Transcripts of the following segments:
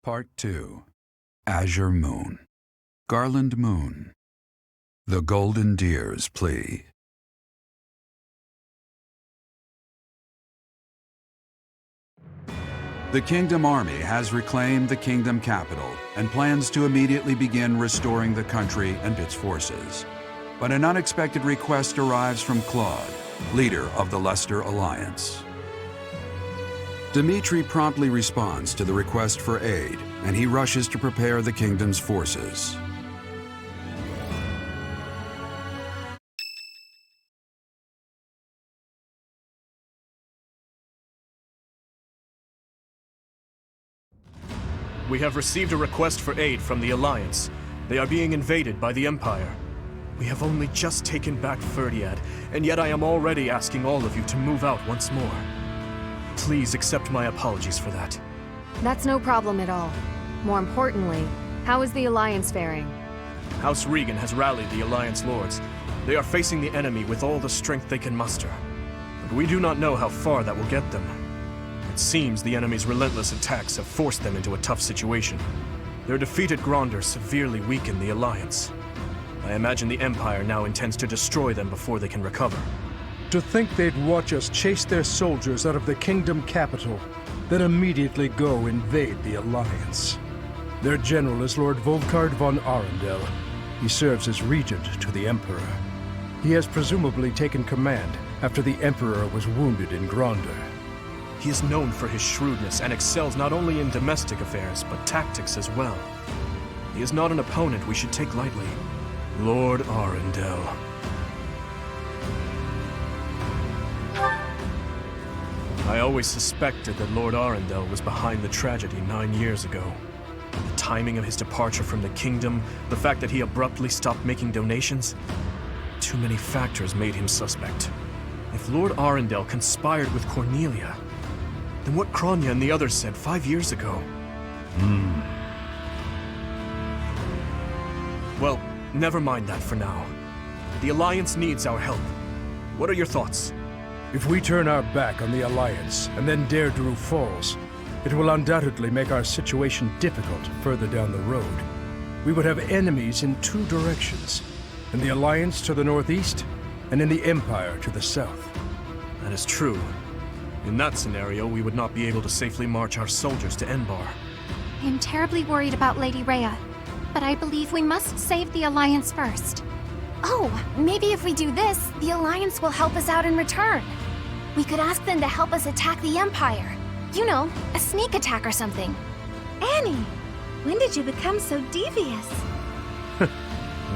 Part 2. Azure Moon. Garland Moon. The Golden Deer's Plea. The Kingdom Army has reclaimed the Kingdom capital and plans to immediately begin restoring the country and its forces. But an unexpected request arrives from Claude, leader of the Leicester Alliance. Dimitri promptly responds to the request for aid, and he rushes to prepare the Kingdom's forces. We have received a request for aid from the Alliance. They are being invaded by the Empire. We have only just taken back Ferdiad, and yet I am already asking all of you to move out once more. Please accept my apologies for that. That's no problem at all. More importantly, how is the Alliance faring? House Regan has rallied the Alliance lords. They are facing the enemy with all the strength they can muster. But we do not know how far that will get them. It seems the enemy's relentless attacks have forced them into a tough situation. Their defeat at Gronder severely weakened the Alliance. I imagine the Empire now intends to destroy them before they can recover. To think they'd watch us chase their soldiers out of the Kingdom capital, then immediately go invade the Alliance. Their general is Lord Volkard von Arundel. He serves as regent to the Emperor. He has presumably taken command after the Emperor was wounded in Gronder. He is known for his shrewdness and excels not only in domestic affairs, but tactics as well. He is not an opponent we should take lightly. Lord Arundel. I always suspected that Lord Arundel was behind the tragedy 9 years ago. The timing of his departure from the Kingdom, the fact that he abruptly stopped making donations, too many factors made him suspect. If Lord Arundel conspired with Cornelia, then what Kronya and the others said 5 years ago? Well, never mind that for now. The Alliance needs our help. What are your thoughts? If we turn our back on the Alliance and then Deirdre falls, it will undoubtedly make our situation difficult further down the road. We would have enemies in two directions, in the Alliance to the northeast and in the Empire to the south. That is true. In that scenario, we would not be able to safely march our soldiers to Enbar. I am terribly worried about Lady Rhea, but I believe we must save the Alliance first. Oh, maybe if we do this, the Alliance will help us out in return. We could ask them to help us attack the Empire. You know, a sneak attack or something. Annie, when did you become so devious?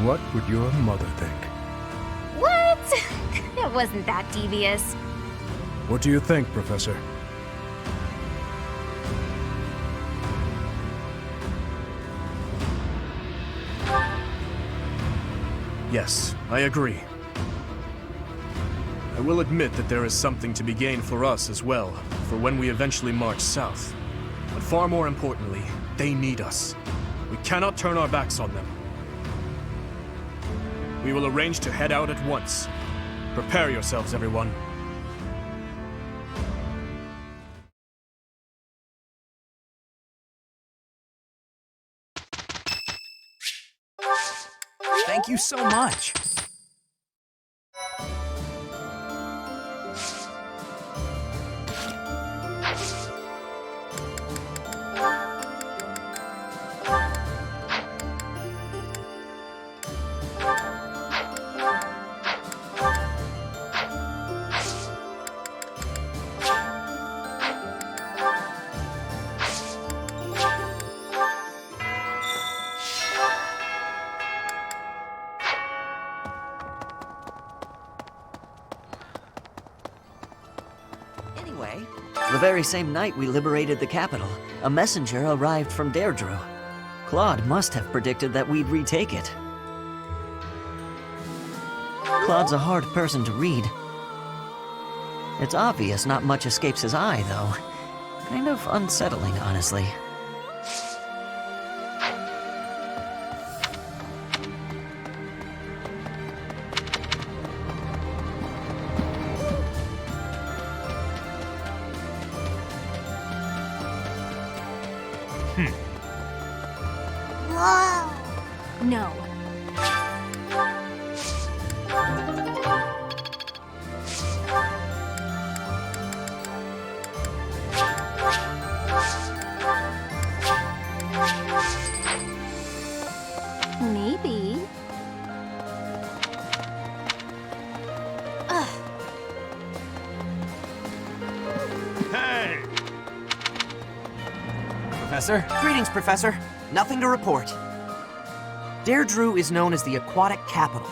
What would your mother think? What? It wasn't that devious. What do you think, Professor? Yes, I agree. I will admit that there is something to be gained for us as well, for when we eventually march south. But far more importantly, they need us. We cannot turn our backs on them. We will arrange to head out at once. Prepare yourselves, everyone. Thank you so much. Anyway, the very same night we liberated the capital, a messenger arrived from Deirdre. Claude must have predicted that we'd retake it. Claude's a hard person to read. It's obvious not much escapes his eye, though. Kind of unsettling, honestly. No. Maybe. Ugh. Hey! Professor? Greetings, Professor. Nothing to report. Deirdre is known as the aquatic capital.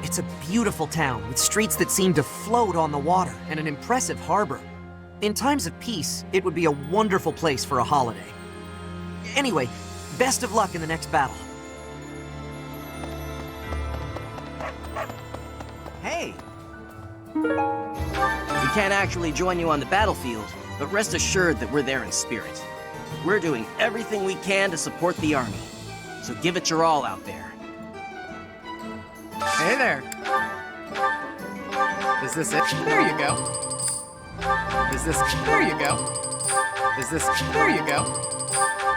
It's a beautiful town with streets that seem to float on the water and an impressive harbor. In times of peace, it would be a wonderful place for a holiday. Anyway, best of luck in the next battle. Hey! We can't actually join you on the battlefield, but rest assured that we're there in spirit. We're doing everything we can to support the army, so give it your all out there. Hey there. Is this it? There you go. Is this... There you go. Is this... There you go.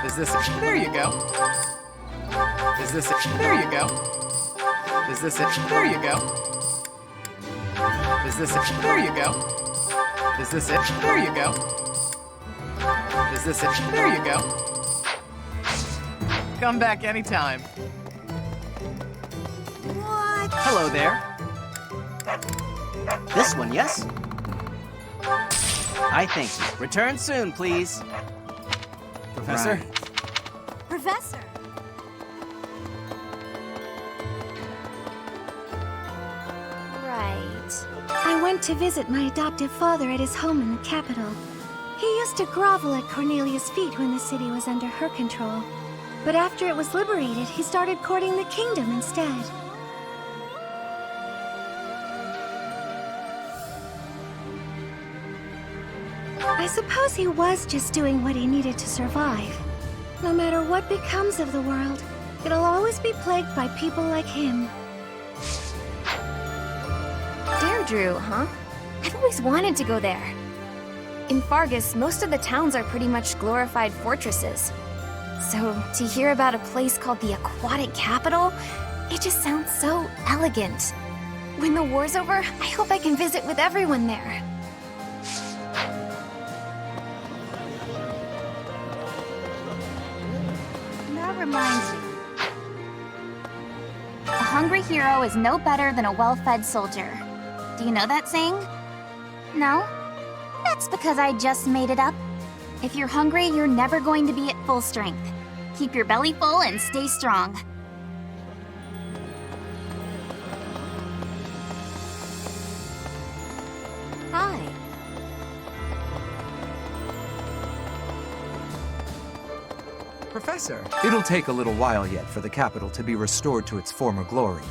Is this... There you go. Is this it? There you go. Is this it? There you go. Is this it? There you go. Is this it? There you go. Is this it? There you go. Come back anytime. What? Hello there. This one, yes? I thank you. Return soon, please. Professor? Professor. Right. I went to visit my adoptive father at his home in the capital. He used to grovel at Cornelia's feet when the city was under her control. But after it was liberated, he started courting the kingdom instead. I suppose he was just doing what he needed to survive. No matter what becomes of the world, it'll always be plagued by people like him. Deirdre, huh? I've always wanted to go there. In Fargus, most of the towns are pretty much glorified fortresses. So, to hear about a place called the Aquatic Capital, it just sounds so elegant. When the war's over, I hope I can visit with everyone there. That reminds me. A hungry hero is no better than a well-fed soldier. Do you know that saying? No? That's because I just made it up. If you're hungry, you're never going to be at full strength. Keep your belly full and stay strong. Hi. Professor. It'll take a little while yet for the capital to be restored to its former glory.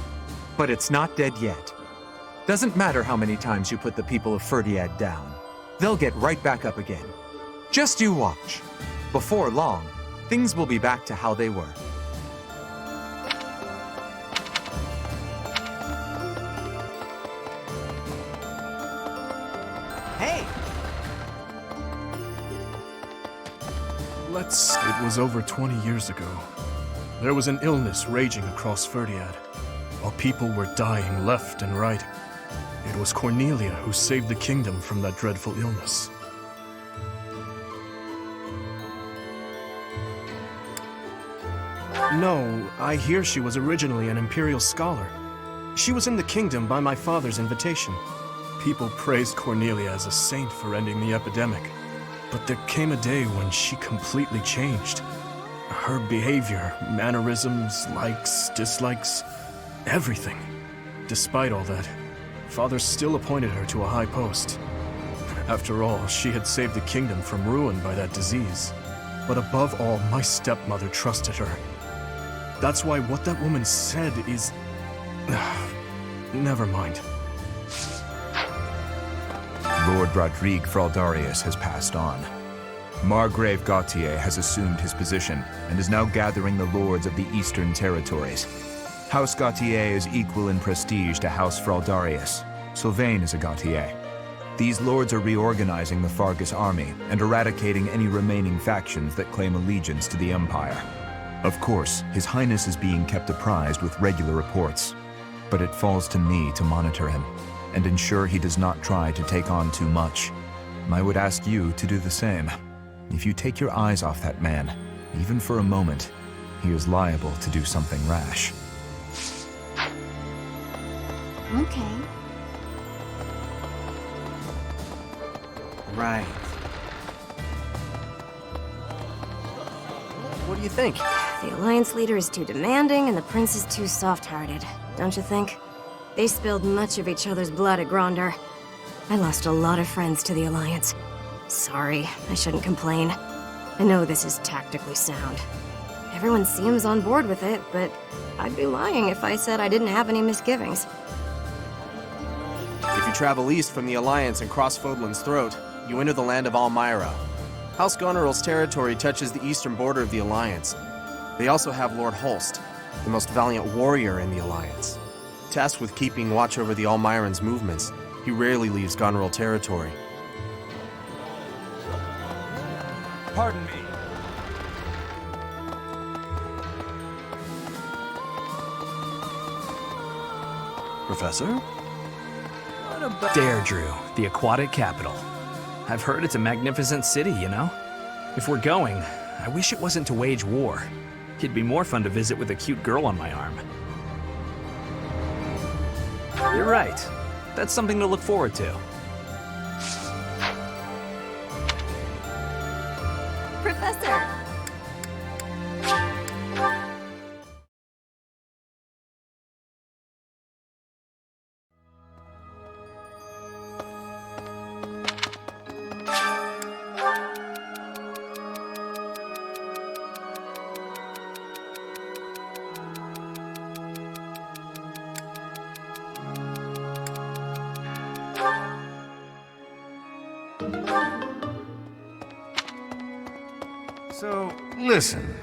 But it's not dead yet. Doesn't matter how many times you put the people of Ferdiad down. They'll get right back up again. Just you watch. Before long, things will be back to how they were. Hey! It was over 20 years ago. There was an illness raging across Ferdiad, while people were dying left and right. It was Cornelia who saved the kingdom from that dreadful illness. No, I hear she was originally an imperial scholar. She was in the kingdom by my father's invitation. People praised Cornelia as a saint for ending the epidemic. But there came a day when she completely changed. Her behavior, mannerisms, likes, dislikes, everything. Despite all that, Father still appointed her to a high post. After all, she had saved the kingdom from ruin by that disease. But above all, my stepmother trusted her. That's why what that woman said is... Never mind. Lord Rodrigue Fraldarius has passed on. Margrave Gautier has assumed his position and is now gathering the lords of the Eastern Territories. House Gautier is equal in prestige to House Fraldarius. Sylvain is a Gautier. These lords are reorganizing the Fargus army and eradicating any remaining factions that claim allegiance to the Empire. Of course, His Highness is being kept apprised with regular reports, but it falls to me to monitor him and ensure he does not try to take on too much. I would ask you to do the same. If you take your eyes off that man, even for a moment, he is liable to do something rash. Okay. Right. What do you think? The Alliance leader is too demanding and the prince is too soft-hearted, don't you think? They spilled much of each other's blood at Gronder. I lost a lot of friends to the Alliance. Sorry, I shouldn't complain. I know this is tactically sound. Everyone seems on board with it, but I'd be lying if I said I didn't have any misgivings. If you travel east from the Alliance and cross Fodlan's Throat, you enter the land of Almyra. House Goneril's territory touches the eastern border of the Alliance. They also have Lord Holst, the most valiant warrior in the Alliance. Tasked with keeping watch over the Almyrans' movements, he rarely leaves Goneril territory. Pardon me. Professor? What about... Deirdre, the aquatic capital. I've heard it's a magnificent city, you know? If we're going, I wish it wasn't to wage war. It'd be more fun to visit with a cute girl on my arm. You're right. That's something to look forward to. Professor! So, listen.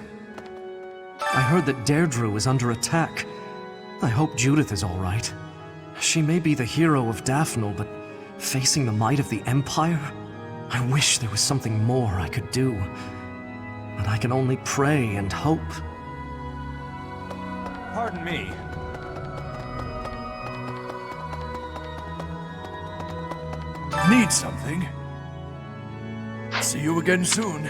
I heard that Deirdre is under attack. I hope Judith is all right. She may be the hero of Daphne, but facing the might of the Empire? I wish there was something more I could do. But I can only pray and hope. Pardon me. Need something? See you again soon.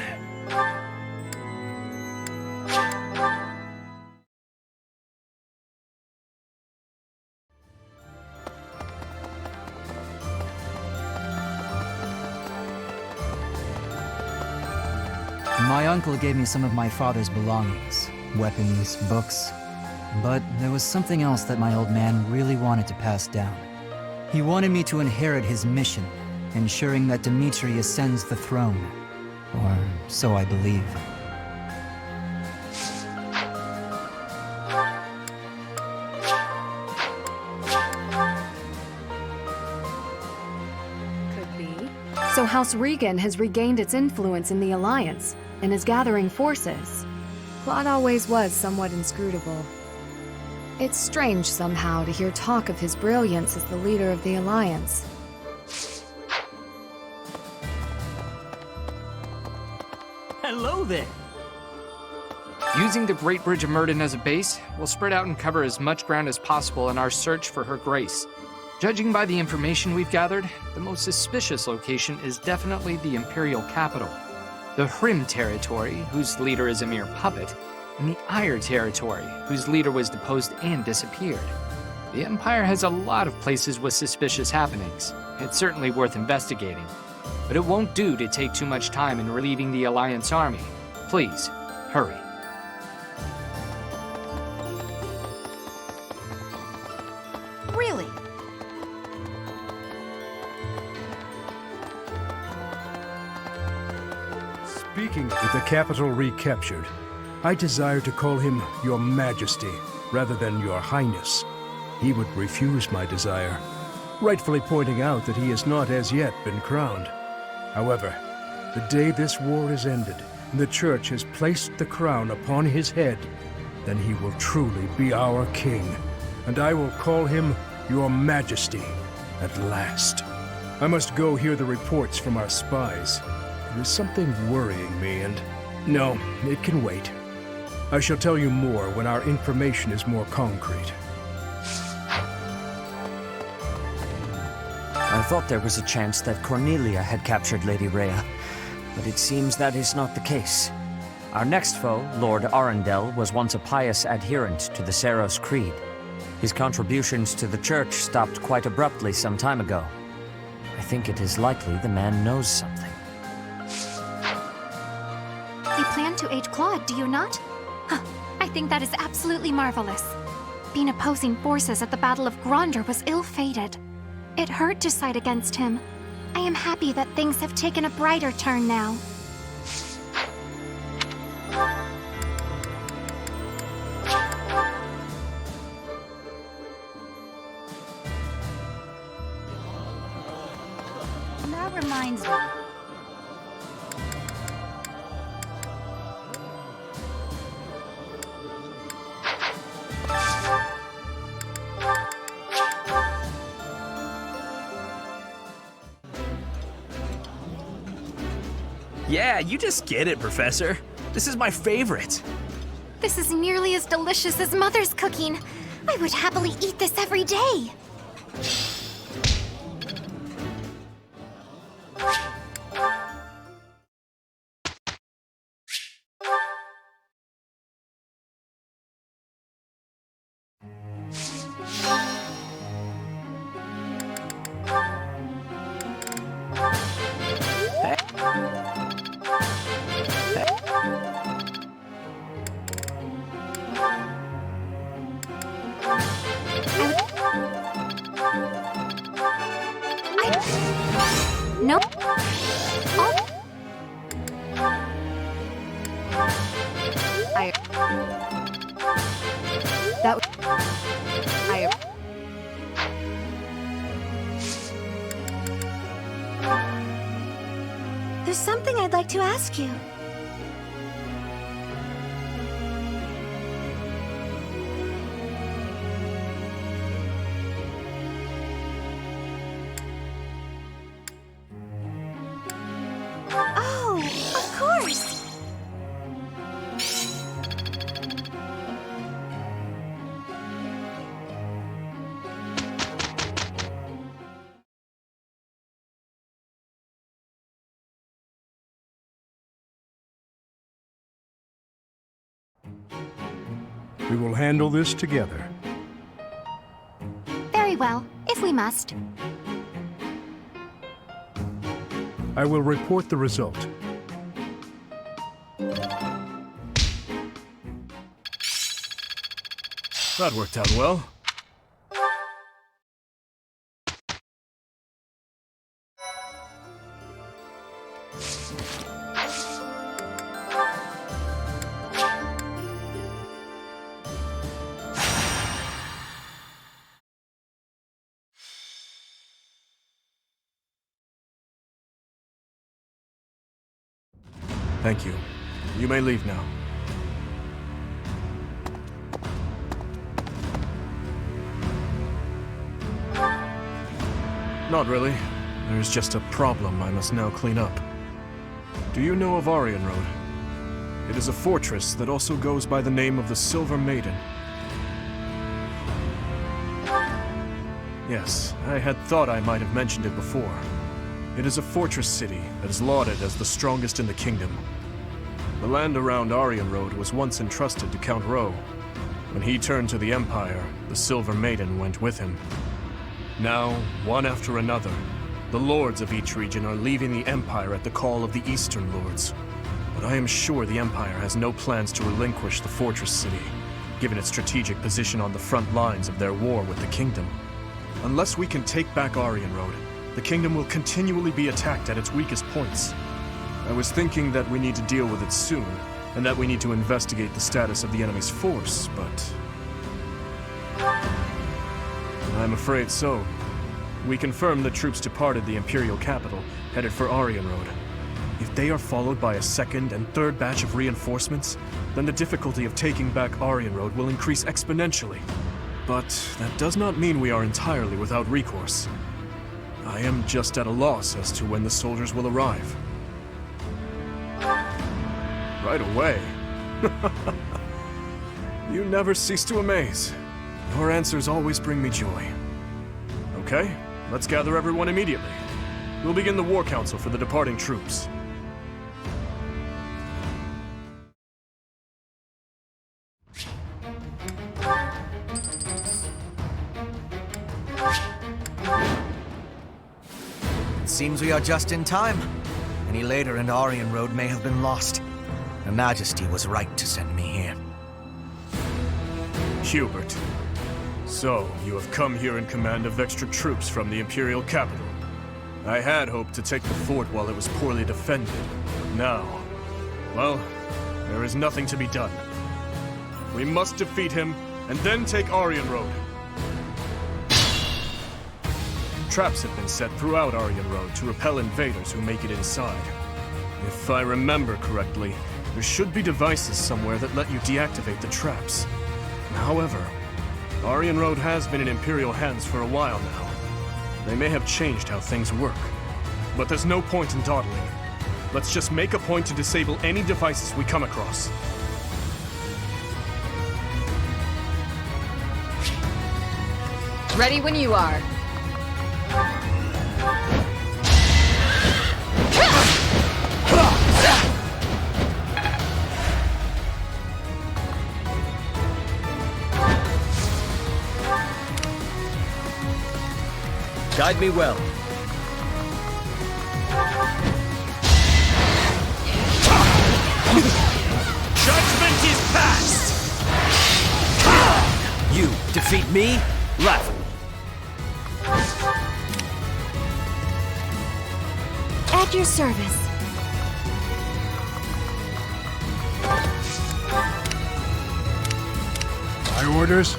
My uncle gave me some of my father's belongings, weapons, books, but there was something else that my old man really wanted to pass down. He wanted me to inherit his mission, ensuring that Dimitri ascends the throne. Or so I believe. Could be. So House Regan has regained its influence in the Alliance, and is gathering forces. Claude always was somewhat inscrutable. It's strange somehow to hear talk of his brilliance as the leader of the Alliance. Hello there! Using the Great Bridge of Myrden as a base, we'll spread out and cover as much ground as possible in our search for Her Grace. Judging by the information we've gathered, the most suspicious location is definitely the Imperial capital. The Hrim territory, whose leader is a mere puppet, and the Ire territory, whose leader was deposed and disappeared. The Empire has a lot of places with suspicious happenings. It's certainly worth investigating. But it won't do to take too much time in relieving the Alliance army. Please, hurry. Really? Speaking with the capital recaptured, I desire to call him Your Majesty rather than Your Highness. He would refuse my desire, rightfully pointing out that he has not as yet been crowned. However, the day this war is ended and the Church has placed the crown upon his head, then he will truly be our king, and I will call him Your Majesty at last. I must go hear the reports from our spies. There is something worrying me, and... No, it can wait. I shall tell you more when our information is more concrete. I thought there was a chance that Cornelia had captured Lady Rhea, but it seems that is not the case. Our next foe, Lord Arundel, was once a pious adherent to the Seros Creed. His contributions to the church stopped quite abruptly some time ago. I think it is likely the man knows something. You plan to aid Claude, do you not? Huh, I think that is absolutely marvelous. Being opposing forces at the Battle of Gronder was ill-fated. It hurt to side against him. I am happy that things have taken a brighter turn now. That reminds me. Yeah, you just get it, Professor. This is my favorite. This is nearly as delicious as Mother's cooking. I would happily eat this every day. No. There's something I'd like to ask you. Oh, of course! We will handle this together. Very well, if we must. I will report the result. That worked out well. Thank you. You may leave now. Not really. There's just a problem I must now clean up. Do you know of Aryan Road? It is a fortress that also goes by the name of the Silver Maiden. Yes, I had thought I might have mentioned it before. It is a fortress city that is lauded as the strongest in the kingdom. The land around Aryan Road was once entrusted to Count Rowe. When he turned to the Empire, the Silver Maiden went with him. Now, one after another, the lords of each region are leaving the Empire at the call of the Eastern Lords. But I am sure the Empire has no plans to relinquish the fortress city, given its strategic position on the front lines of their war with the kingdom. Unless we can take back Aryan Road, the kingdom will continually be attacked at its weakest points. I was thinking that we need to deal with it soon, and that we need to investigate the status of the enemy's force, but I'm afraid so. We confirmed the troops departed the Imperial capital, headed for Aryan Road. If they are followed by a second and third batch of reinforcements, then the difficulty of taking back Aryan Road will increase exponentially. But that does not mean we are entirely without recourse. I am just at a loss as to when the soldiers will arrive. Right away? You never cease to amaze. Your answers always bring me joy. Okay, let's gather everyone immediately. We'll begin the war council for the departing troops. It seems we are just in time. Any later and Aryan Road may have been lost. Her Majesty was right to send me here. Hubert. So, you have come here in command of extra troops from the Imperial capital. I had hoped to take the fort while it was poorly defended. Now, well, there is nothing to be done. We must defeat him, and then take Aryan Road. Traps have been set throughout Aryan Road to repel invaders who make it inside. If I remember correctly, there should be devices somewhere that let you deactivate the traps. However, Aryan Road has been in Imperial hands for a while now. They may have changed how things work. But there's no point in dawdling. Let's just make a point to disable any devices we come across. Ready when you are. Guide me well. Judgment is passed! You defeat me? Laughable. At your service. My orders?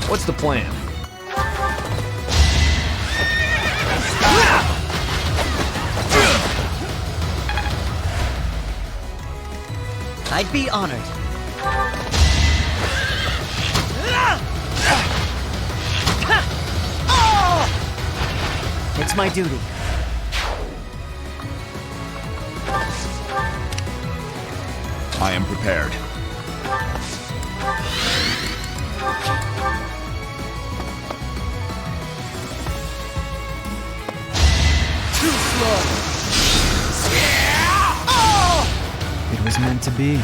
What's the plan? I'd be honored. It's my duty. I am prepared. Too slow. It was meant to be.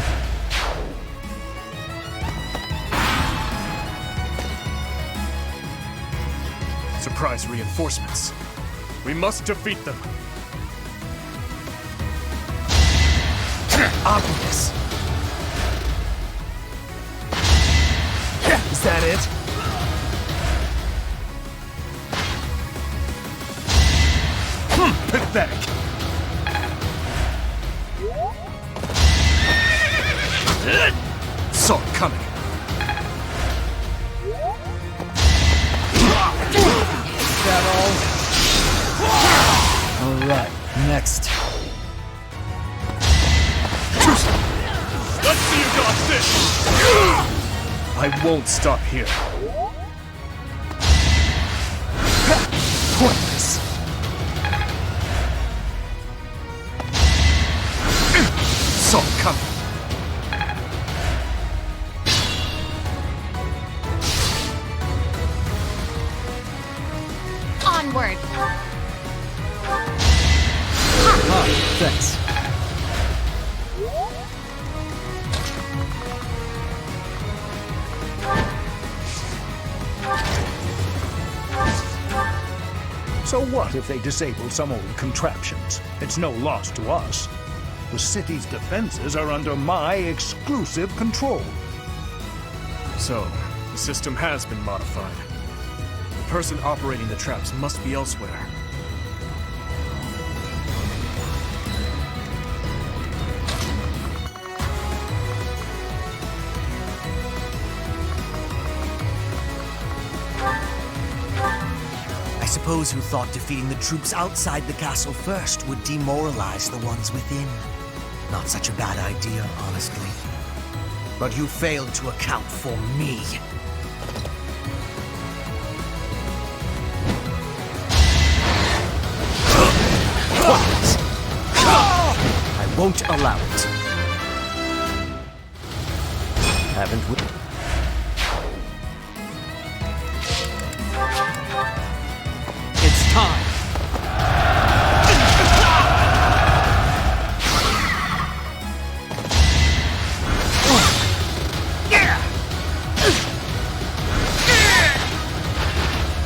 Surprise reinforcements. We must defeat them. Obvious. Is that it? Pathetic. Saw it coming. Is that all? All right, next. Let's see you dodge this! I won't stop here. Pointless. Saw it coming. Onward. Ah, thanks. So what if they disable some old contraptions? It's no loss to us. The city's defenses are under my exclusive control. So, the system has been modified. The person operating the traps must be elsewhere. I suppose you thought defeating the troops outside the castle first would demoralize the ones within. Not such a bad idea, honestly. But you failed to account for me. won't allow it. Haven't we? It's time.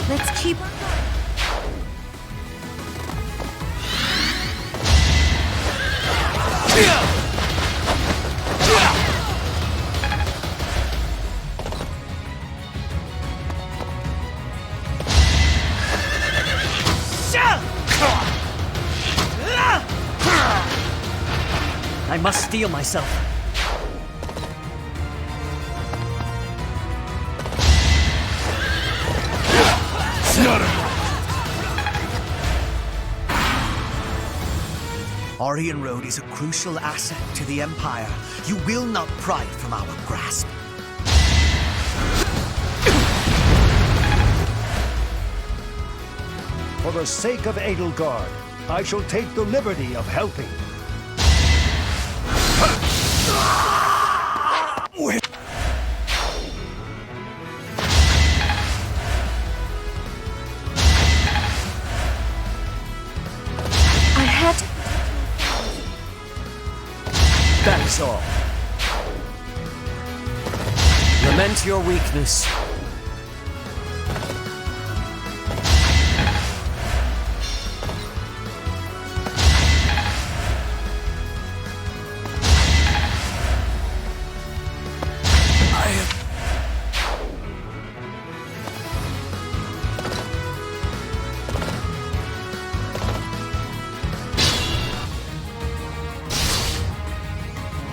Let's keep on I must steel myself. Orion Road is a crucial asset to the Empire. You will not pry it from our grasp. For the sake of Edelgard, I shall take the liberty of helping. I had to... That is all. Lament your weakness.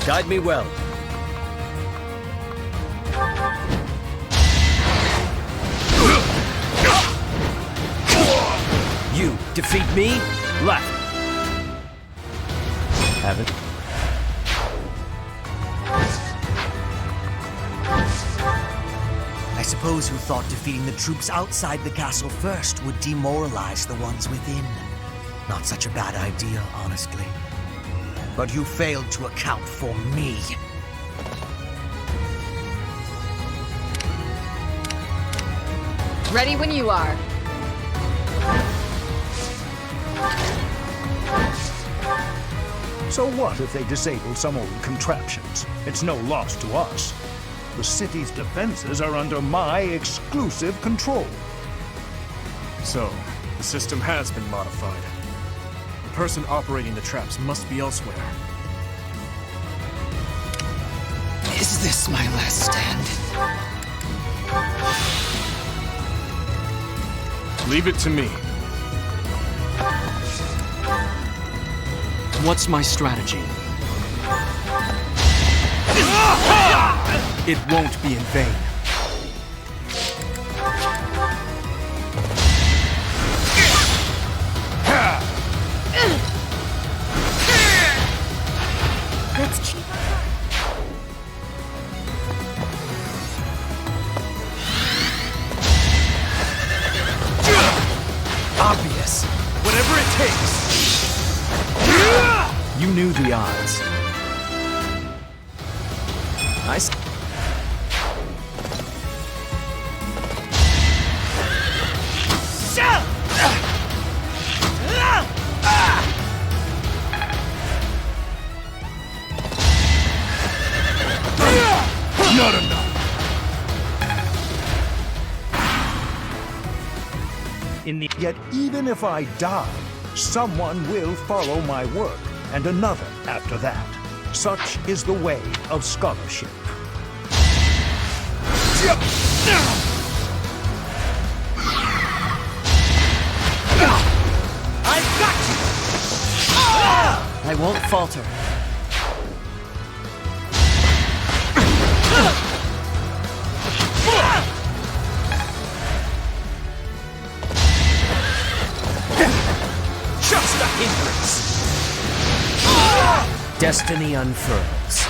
Guide me well. You defeat me? Left. Haven't. I suppose you thought defeating the troops outside the castle first would demoralize the ones within. Not such a bad idea, honestly. But you failed to account for me. Ready when you are. So what if they disable some old contraptions? It's no loss to us. The city's defenses are under my exclusive control. So, the system has been modified. The person operating the traps must be elsewhere. Is this my last stand? Leave it to me. What's my strategy? It won't be in vain. Let's keep Obvious. Whatever it takes. You knew the odds. Nice. Not enough. Yet even if I die, someone will follow my work, and another after that. Such is the way of scholarship. I've got you! I won't falter. Just a hindrance. Destiny unfurls.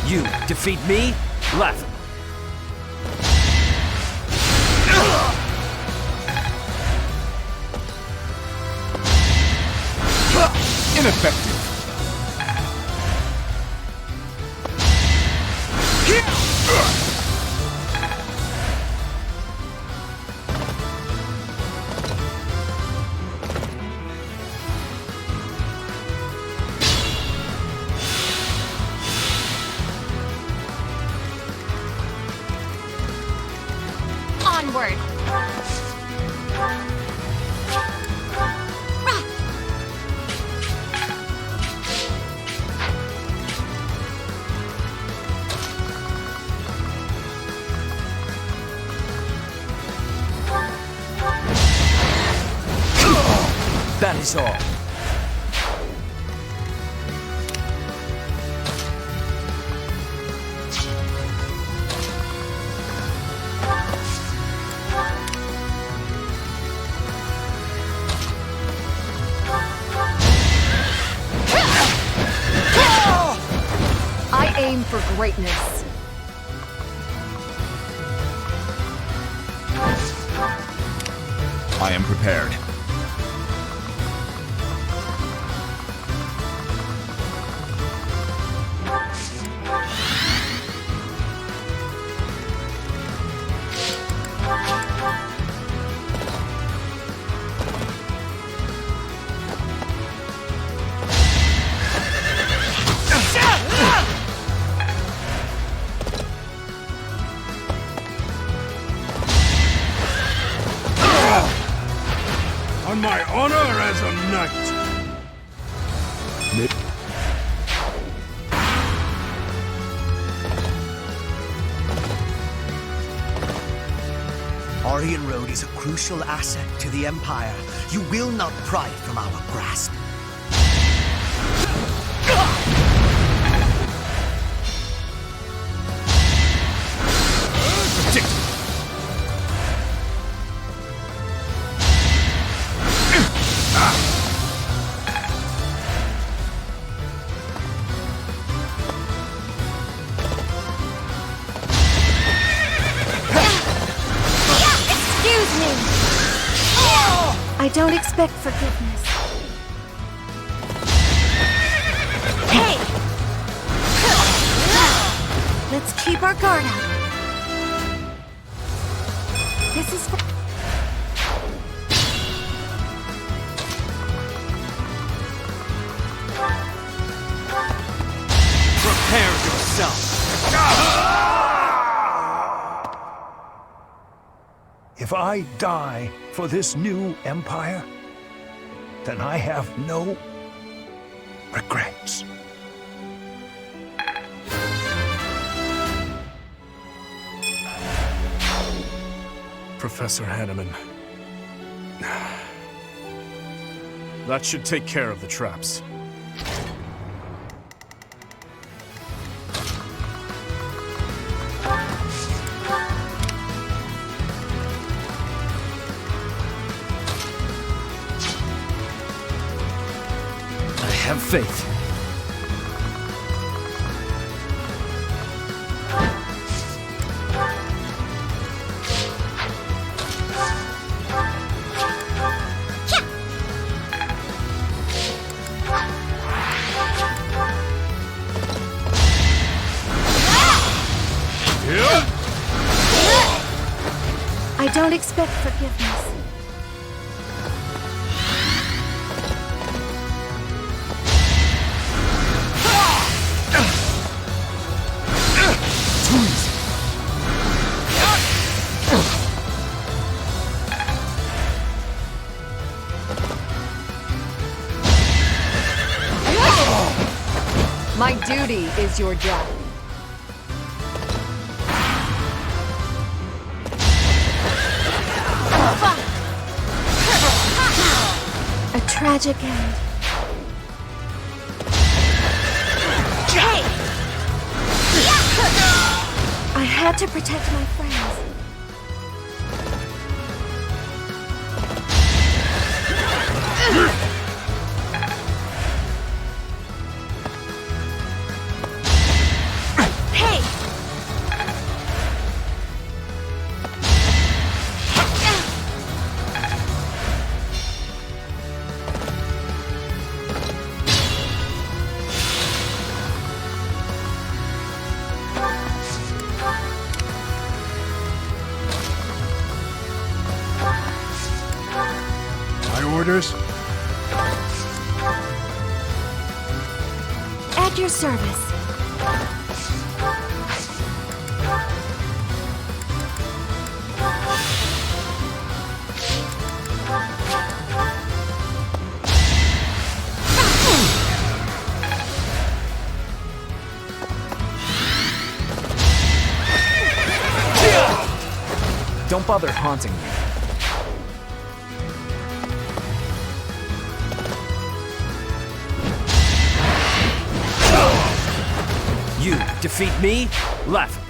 You defeat me? Left. Ineffective. Onward! That is all. I aim for greatness. I am prepared. On my honor as a knight. Orient Road is a crucial asset to the Empire. You will not pry it from our grasp. I don't expect forgiveness. Hey! Let's keep our guard up. This is for... Prepare yourself. If I die for this new empire, then I have no regrets. Professor Hanneman. That should take care of the traps. Have faith. I don't expect forgiveness. My duty is your death. A tragic end. Hey! I had to protect my friends. orders? At your service. Don't bother haunting me. You defeat me? Left.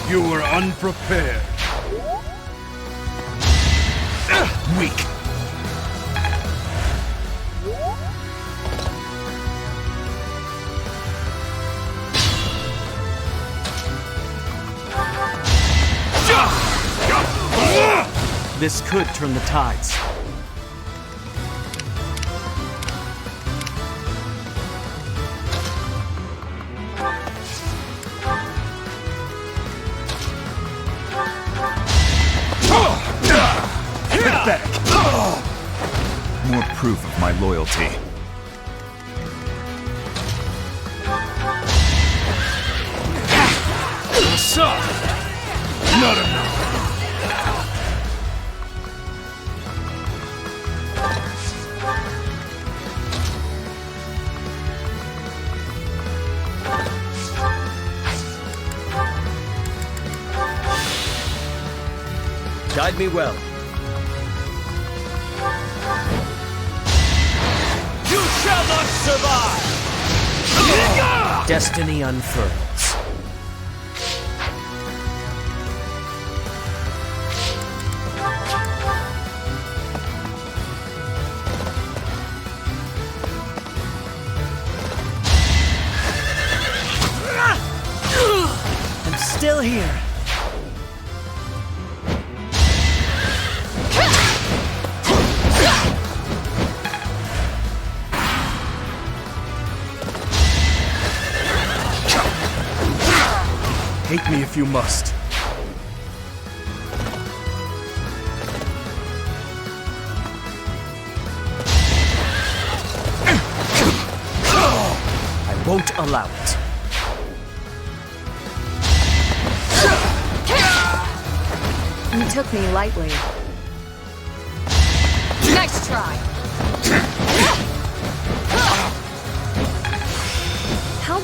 You were unprepared. Weak. This could turn the tides. More proof of my loyalty. What's up? Not enough. Guide me well. You shall not survive! Destiny unfurls. I'm still here. Hate me if you must. I won't allow it. You took me lightly. Next try. How?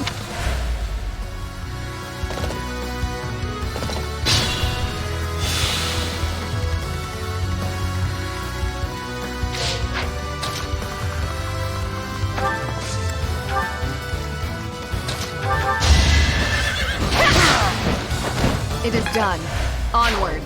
It is done. Onward.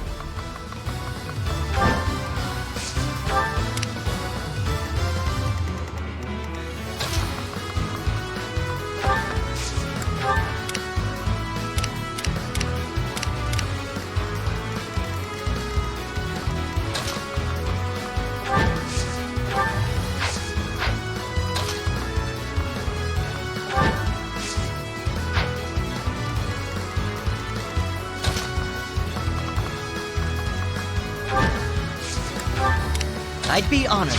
I'd be honored.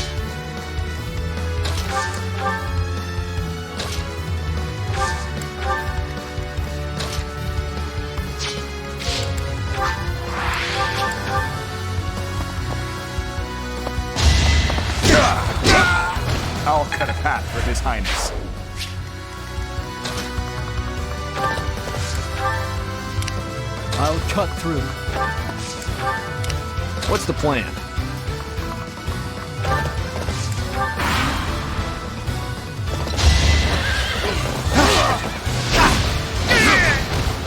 I'll cut a path for His Highness. I'll cut through. What's the plan?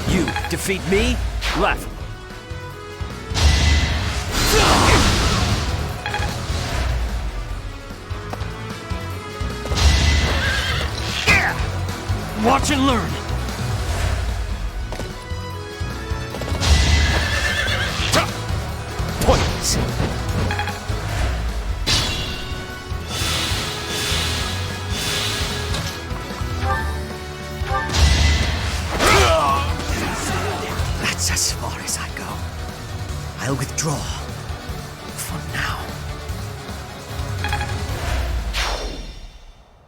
You defeat me? Left. Watch and learn. Points. That's as far as I go. I'll withdraw. For now.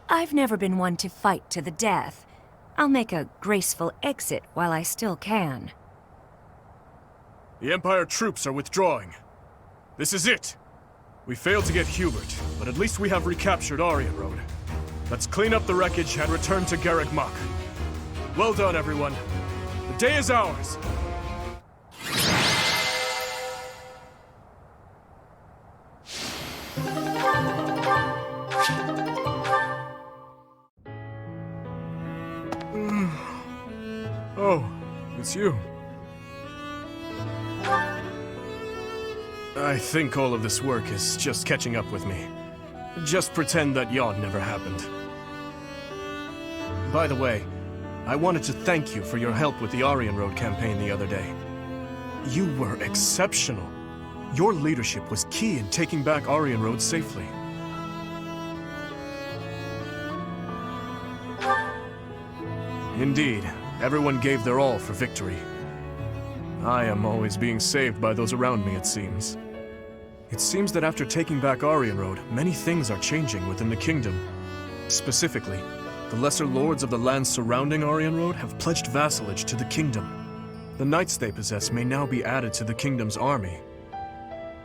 I've never been one to fight to the death. I'll make a graceful exit while I still can. The Empire troops are withdrawing. This is it. We failed to get Hubert, but at least we have recaptured Aryan Road. Let's clean up the wreckage and return to Garrick Mach. Well done, everyone. The day is ours. Oh, it's you. I think all of this work is just catching up with me. Just pretend that yawn never happened. By the way, I wanted to thank you for your help with the Aryan Road campaign the other day. You were exceptional. Your leadership was key in taking back Aryan Road safely. Indeed, everyone gave their all for victory. I am always being saved by those around me, it seems. It seems that after taking back Aryan Road, many things are changing within the kingdom. Specifically, the lesser lords of the lands surrounding Aryan Road have pledged vassalage to the kingdom. The knights they possess may now be added to the kingdom's army.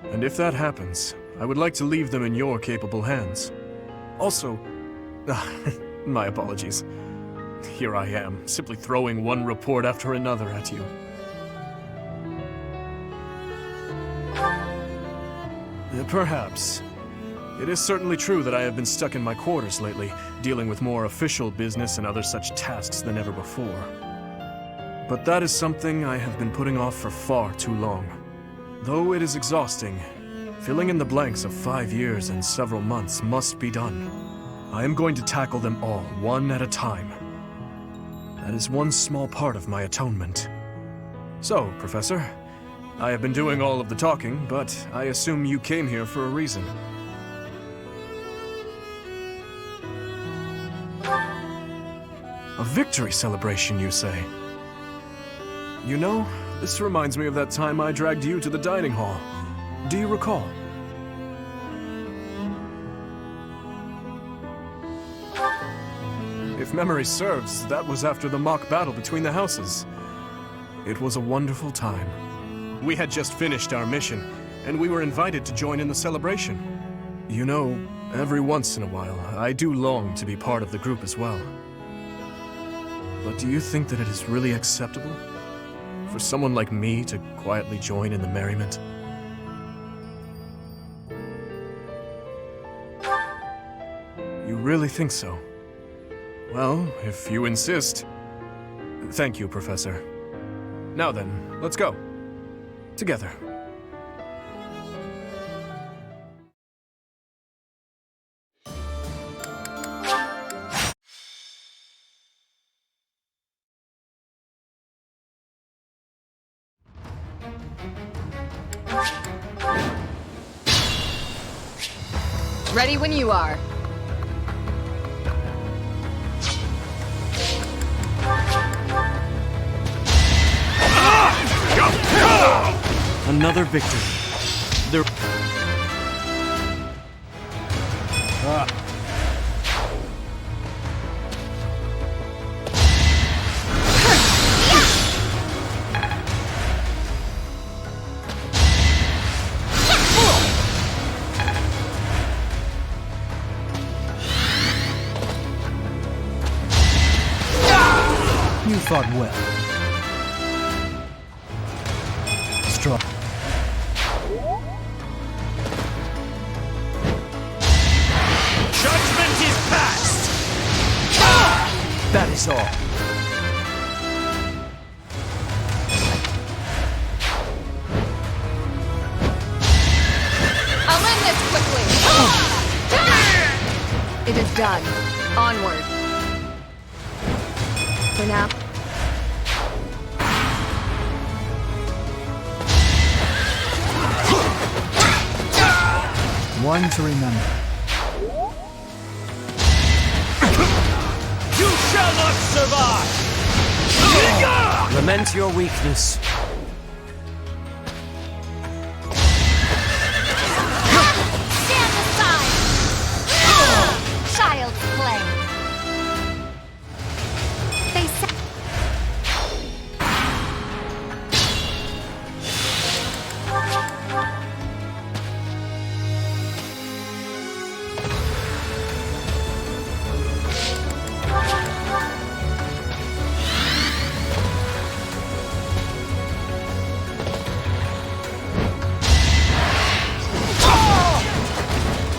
And if that happens, I would like to leave them in your capable hands. Also, my apologies. Here I am, simply throwing one report after another at you. Perhaps. It is certainly true that I have been stuck in my quarters lately, dealing with more official business and other such tasks than ever before. But that is something I have been putting off for far too long. Though it is exhausting, filling in the blanks of 5 years and several months must be done. I am going to tackle them all, one at a time. That is one small part of my atonement. So, Professor, I have been doing all of the talking, but I assume you came here for a reason. A victory celebration, you say? You know, this reminds me of that time I dragged you to the dining hall. Do you recall? If memory serves, that was after the mock battle between the houses. It was a wonderful time. We had just finished our mission, and we were invited to join in the celebration. You know, every once in a while, I do long to be part of the group as well. But do you think that it is really acceptable for someone like me to quietly join in the merriment? You really think so? Well, if you insist. Thank you, Professor. Now then, let's go. Together. Ready when you are. Another victory. There... You fought well. Strong. Judgment is passed! That is all. I'll end this quickly. It is done. Onward. For now. One to remember. You shall not survive! Lament your weakness.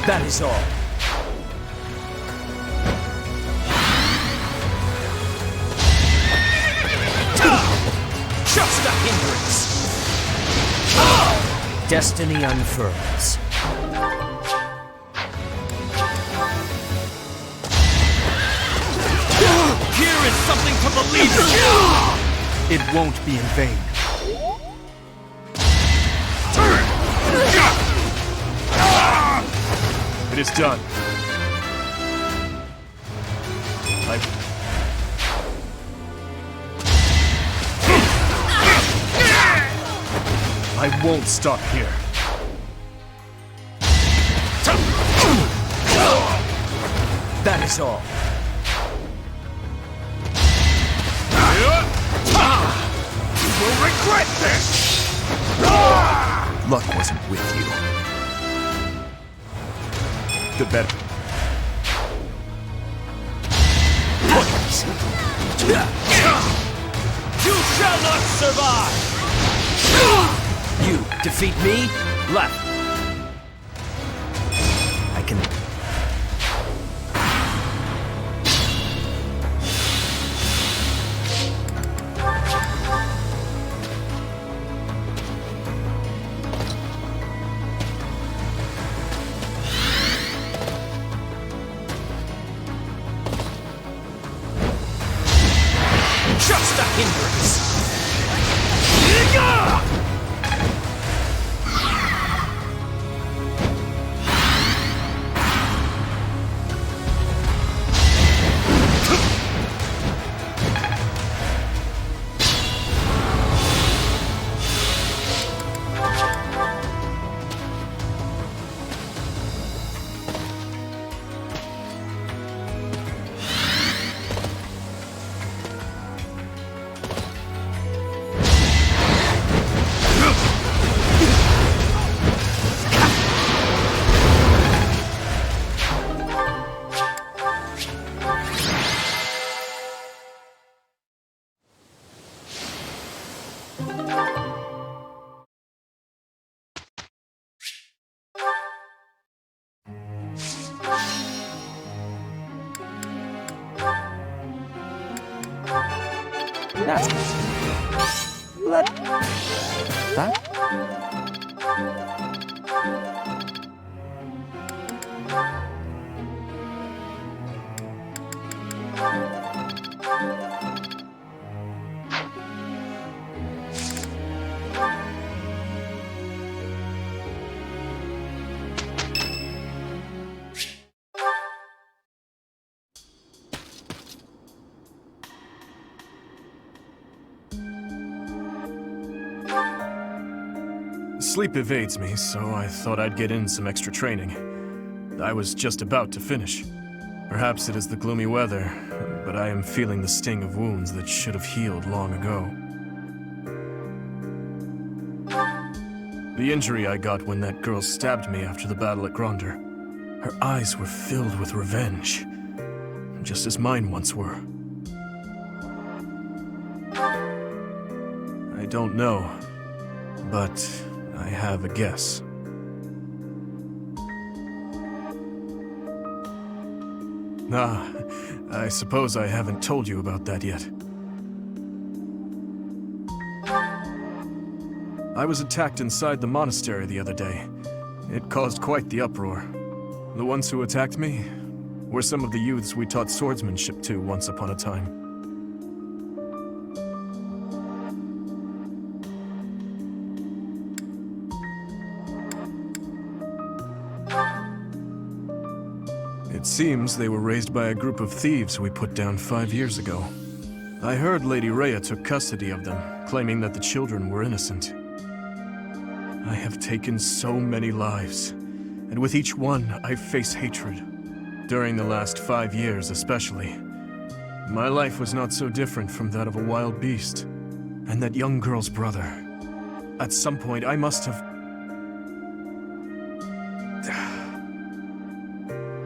That is all. Just a hindrance! Destiny unfurls. Here is something to believe in! It won't be in vain. It is done. I won't stop here. That is all. You will regret this! Luck wasn't with you. The better. You shall not survive! You defeat me? Left. I can... Just a hindrance! That's good. That? Sleep evades me, so I thought I'd get in some extra training. I was just about to finish. Perhaps it is the gloomy weather, but I am feeling the sting of wounds that should have healed long ago. The injury I got when that girl stabbed me after the battle at Gronder. Her eyes were filled with revenge, just as mine once were. I don't know, but I have a guess. Ah, I suppose I haven't told you about that yet. I was attacked inside the monastery the other day. It caused quite the uproar. The ones who attacked me were some of the youths we taught swordsmanship to once upon a time. It seems they were raised by a group of thieves we put down 5 years ago. I heard Lady Rhea took custody of them, claiming that the children were innocent. I have taken so many lives, and with each one, I face hatred. During the last 5 years especially. My life was not so different from that of a wild beast. And that young girl's brother. At some point, I must have...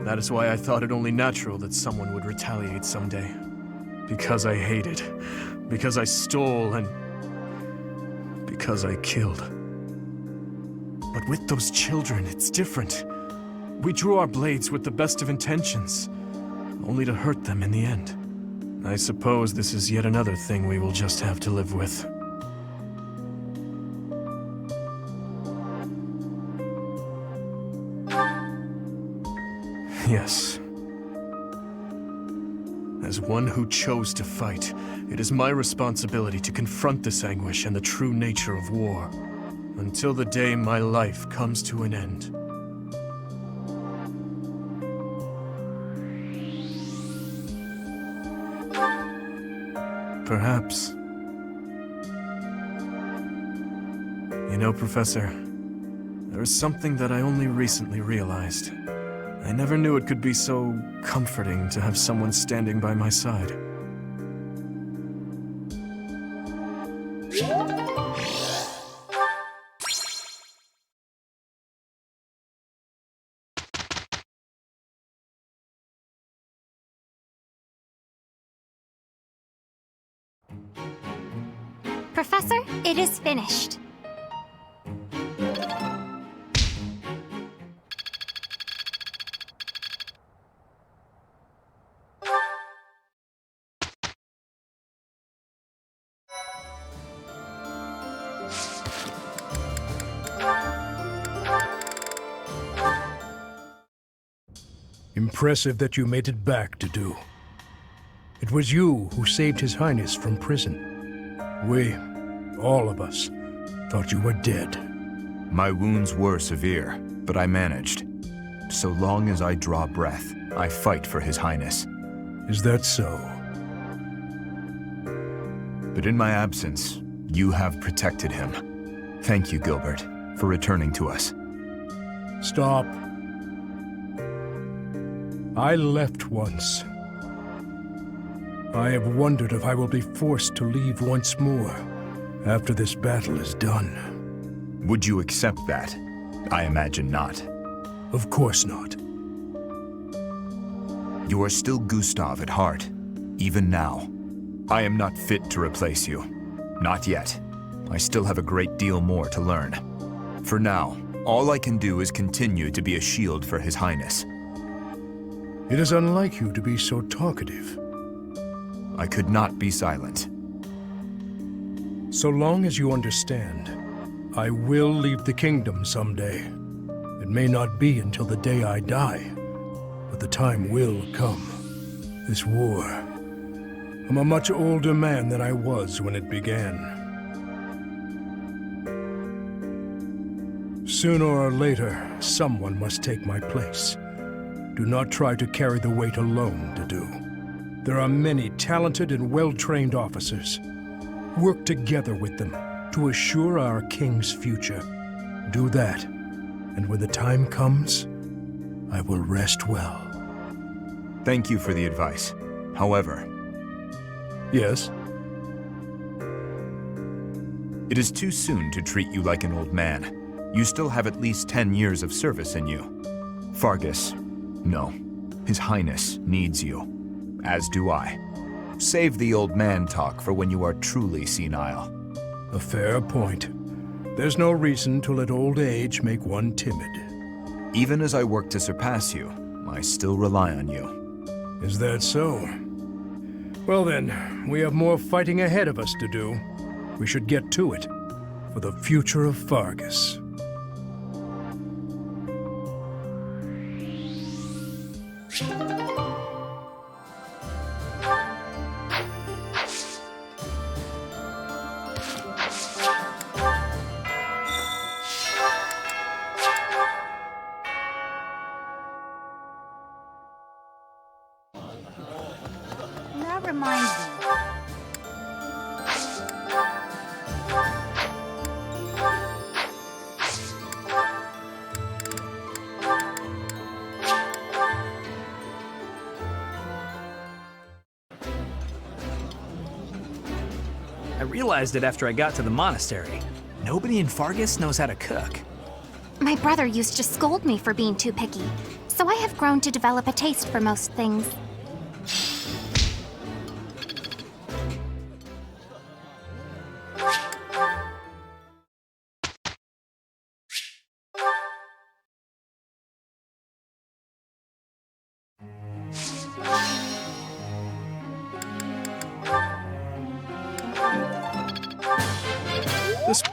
That is why I thought it only natural that someone would retaliate someday. Because I hated. Because I stole and... because I killed. But with those children, it's different. We drew our blades with the best of intentions, only to hurt them in the end. I suppose this is yet another thing we will just have to live with. Yes. As one who chose to fight, it is my responsibility to confront this anguish and the true nature of war, until the day my life comes to an end. Perhaps. You know, Professor, there is something that I only recently realized. I never knew it could be so comforting to have someone standing by my side. Professor, it is finished. Impressive that you made it back, Dedu. It was you who saved His Highness from prison. We, all of us, thought you were dead. My wounds were severe, but I managed. So long as I draw breath, I fight for His Highness. Is that so? But in my absence, you have protected him. Thank you, Gilbert, for returning to us. Stop. I left once. I have wondered if I will be forced to leave once more after this battle is done. Would you accept that? I imagine not. Of course not. You are still Gustav at heart, even now. I am not fit to replace you. Not yet. I still have a great deal more to learn. For now, all I can do is continue to be a shield for His Highness. It is unlike you to be so talkative. I could not be silent. So long as you understand, I will leave the kingdom someday. It may not be until the day I die, but the time will come. This war. I'm a much older man than I was when it began. Sooner or later, someone must take my place. Do not try to carry the weight alone, Dedu. There are many talented and well-trained officers. Work together with them to assure our king's future. Do that, and when the time comes, I will rest well. Thank you for the advice. However... Yes? It is too soon to treat you like an old man. You still have at least 10 years of service in you. Fargus, no. His Highness needs you. As do I. Save the old man talk for when you are truly senile. A fair point. There's no reason to let old age make one timid. Even as I work to surpass you, I still rely on you. Is that so? Well then, we have more fighting ahead of us to do. We should get to it, for the future of Fargus. That reminds me. I realized it after I got to the monastery. Nobody in Fargus knows how to cook. My brother used to scold me for being too picky, so I have grown to develop a taste for most things. This...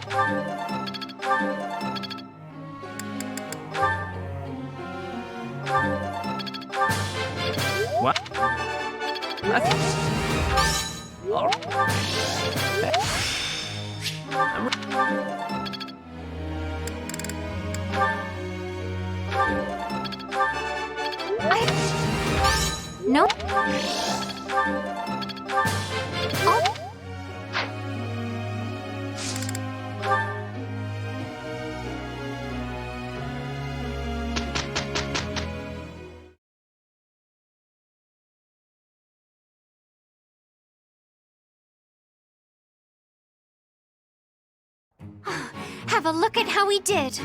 What? No. Have a look at how we did.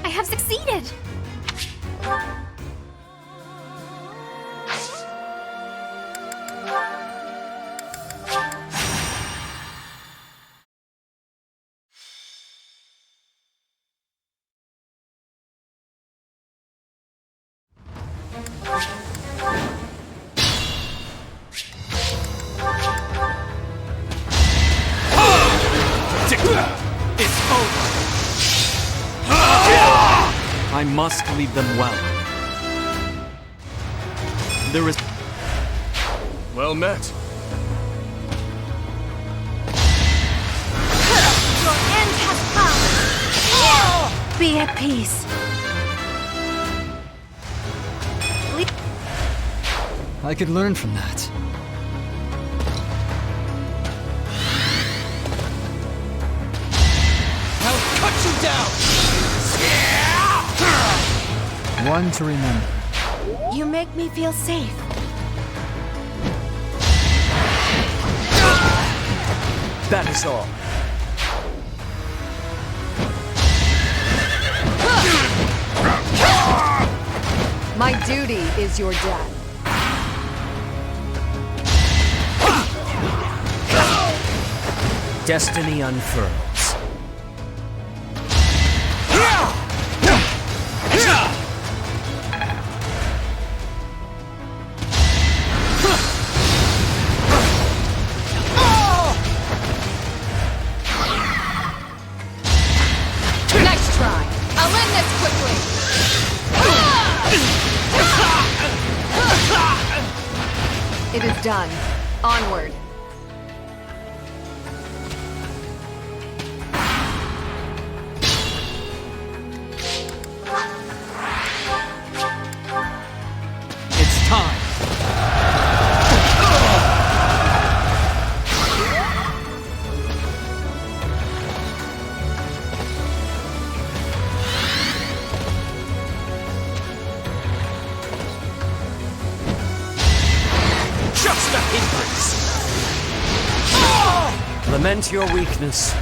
I have succeeded! It's over! I must lead them well. There is... Well met. Your end has come! Be at peace. I could learn from that. I'll cut you down! One to remember. You make me feel safe. That is all. My duty is your death. Destiny unfurls. Nice try. I'll end this quickly. It is done. Onward. It's time. Just a hindrance! Lament your weakness.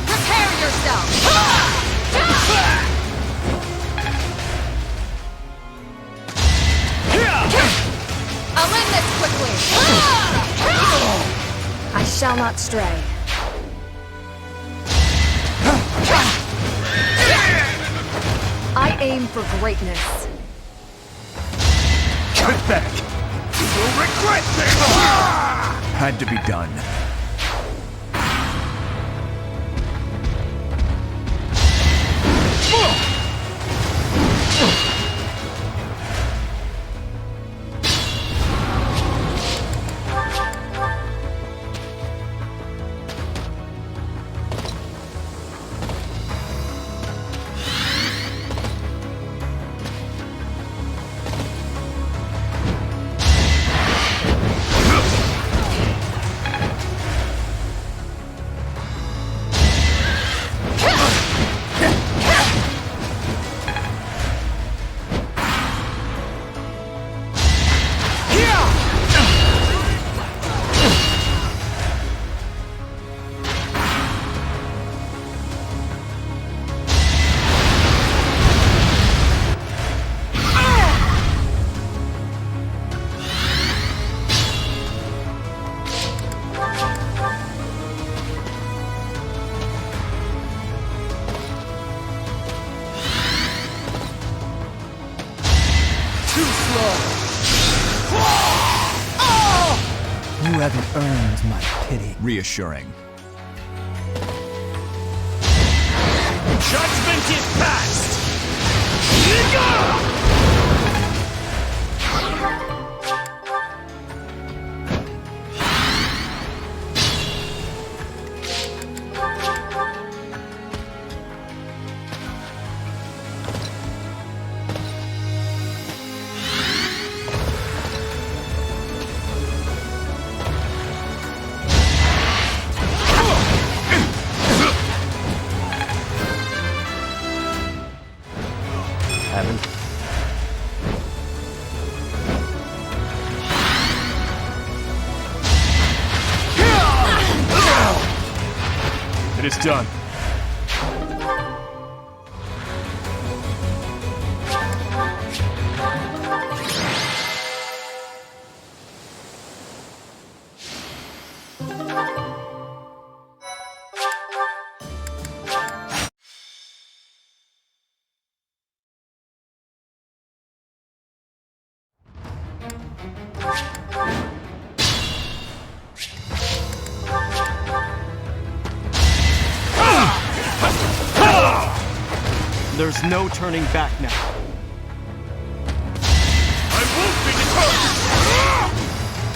Prepare yourself. I'll end this quickly. I shall not stray. I aim for greatness. Get back! You will regret this! Had to be done. slow. You haven't earned my pity. Reassuring. Judgment is passed! It is done. There's no turning back now. I won't be deterred!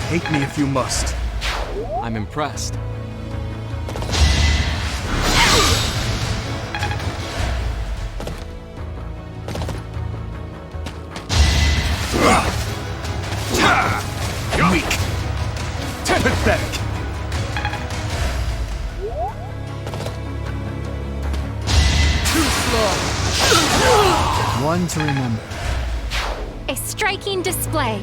Hate me if you must. I'm impressed. Weak. Pathetic. Too slow. One to remember. A striking display.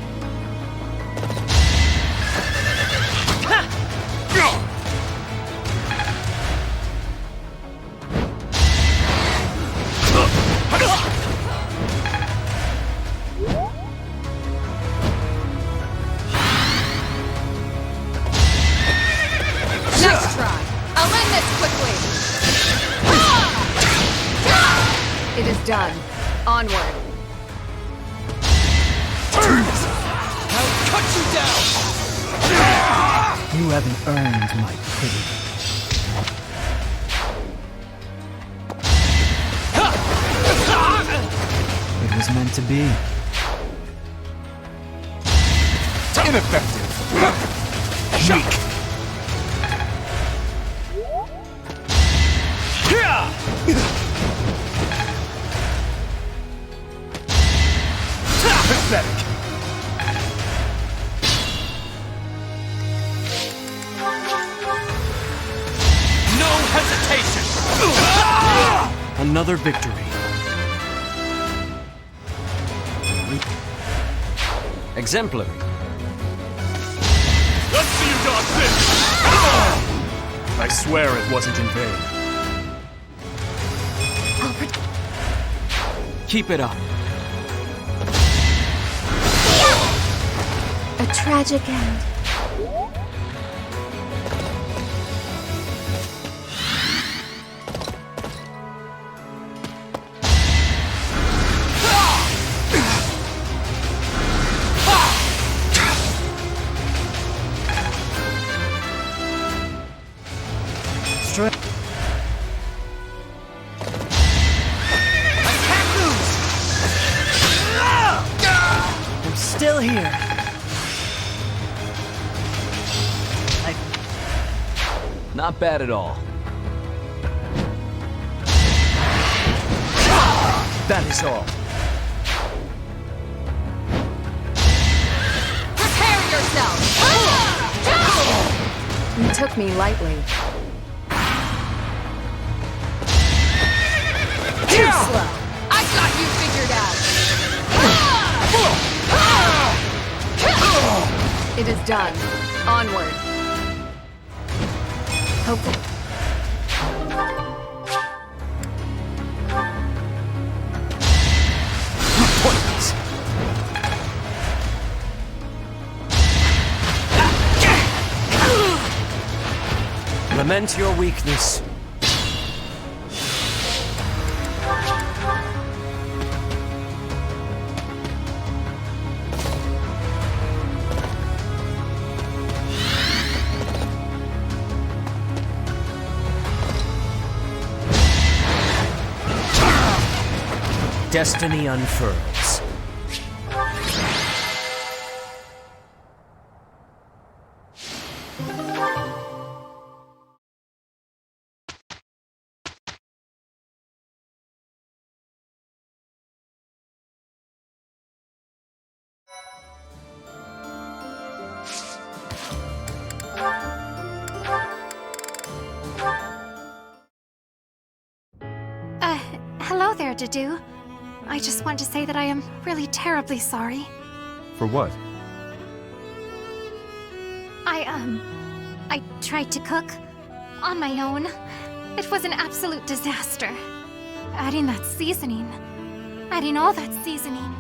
Next try. I'll end this quickly. It is done. Onward. I'll cut you down! You haven't earned my pity. It was meant to be. Ineffective. Weak. Pathetic. No hesitation! Another victory. Exemplary. Let's see you dodge this! I swear it wasn't in vain. Keep it up. A tragic end. I'm still here. Not bad at all. That is all. Prepare yourself! You took me lightly. Too slow. I got you figured out. It is done. Onward. Hopefully. Lament your weakness. destiny unfurls. Hello there, Dedue. I just want to say that I am really terribly sorry. For what? I tried to cook on my own. It was an absolute disaster. Adding all that seasoning.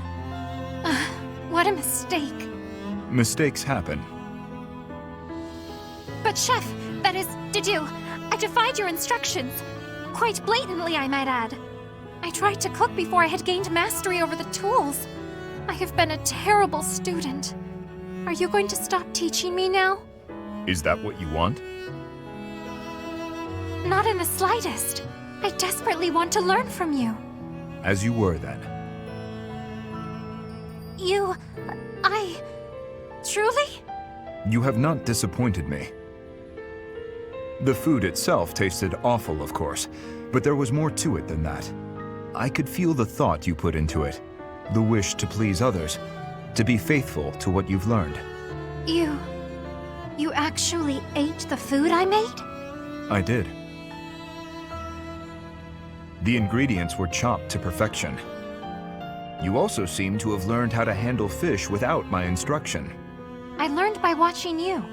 What a mistake. Mistakes happen. But Chef, that is, Dedue, I defied your instructions. Quite blatantly, I might add. I tried to cook before I had gained mastery over the tools. I have been a terrible student. Are you going to stop teaching me now? Is that what you want? Not in the slightest. I desperately want to learn from you. As you were then. Truly? You have not disappointed me. The food itself tasted awful, of course, but there was more to it than that. I could feel the thought you put into it, the wish to please others, to be faithful to what you've learned. You actually ate the food I made? I did. The ingredients were chopped to perfection. You also seem to have learned how to handle fish without my instruction. I learned by watching you.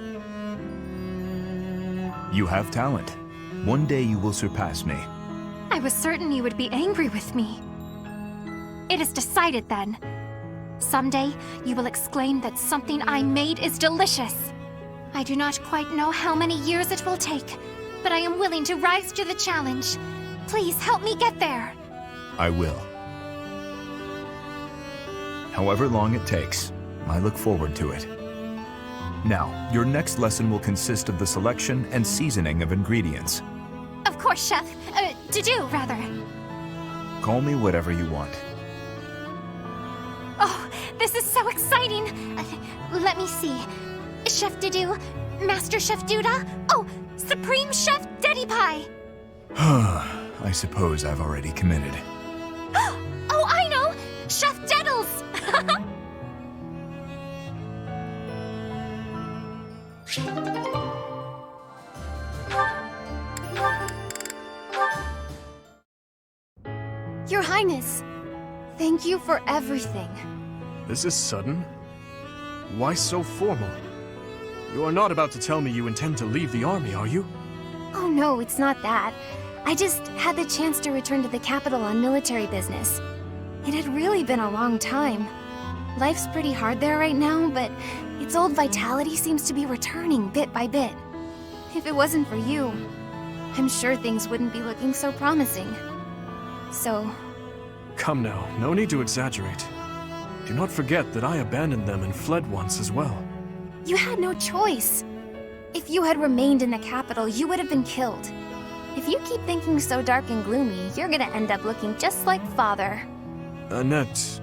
You have talent. One day you will surpass me. I was certain you would be angry with me. It is decided then. Someday, you will exclaim that something I made is delicious. I do not quite know how many years it will take, but I am willing to rise to the challenge. Please help me get there. I will. However long it takes, I look forward to it. Now, your next lesson will consist of the selection and seasoning of ingredients. Of course, Chef. Dedue, rather. Call me whatever you want. Oh, this is so exciting! Let me see. Chef Dedue, Master Chef Duda, oh, Supreme Chef Deddy Pie! I suppose I've already committed. Oh, I know! Chef Deddles! Your Highness, thank you for everything. This is sudden. Why so formal? You are not about to tell me you intend to leave the army, are you? Oh no, it's not that. I just had the chance to return to the capital on military business. It had really been a long time. Life's pretty hard there right now, but its old vitality seems to be returning bit by bit. If it wasn't for you, I'm sure things wouldn't be looking so promising. So... Come now, no need to exaggerate. Do not forget that I abandoned them and fled once as well. You had no choice. If you had remained in the capital, you would have been killed. If you keep thinking so dark and gloomy, you're gonna end up looking just like Father. Annette,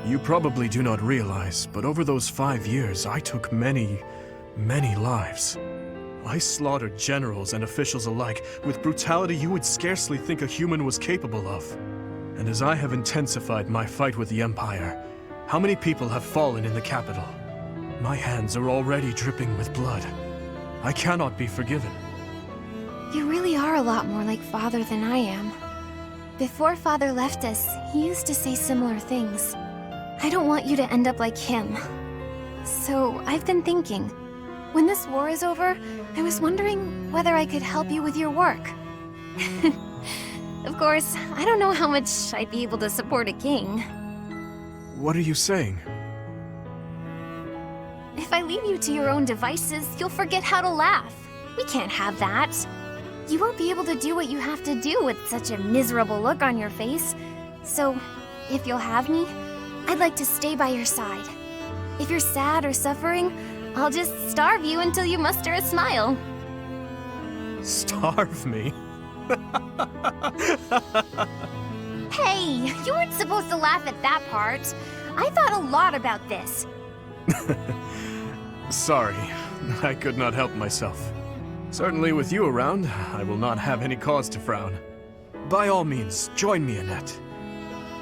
you probably do not realize, but over those 5 years, I took many, many lives. I slaughtered generals and officials alike with brutality you would scarcely think a human was capable of. And as I have intensified my fight with the Empire, how many people have fallen in the capital? My hands are already dripping with blood. I cannot be forgiven. You really are a lot more like Father than I am. Before Father left us, he used to say similar things. I don't want you to end up like him. So, I've been thinking, when this war is over, I was wondering whether I could help you with your work. Of course, I don't know how much I'd be able to support a king. What are you saying? If I leave you to your own devices, you'll forget how to laugh. We can't have that. You won't be able to do what you have to do with such a miserable look on your face. So, if you'll have me, I'd like to stay by your side. If you're sad or suffering, I'll just starve you until you muster a smile. Starve me? Hey, you weren't supposed to laugh at that part. I thought a lot about this. Sorry, I could not help myself. Certainly with you around, I will not have any cause to frown. By all means, join me, Annette.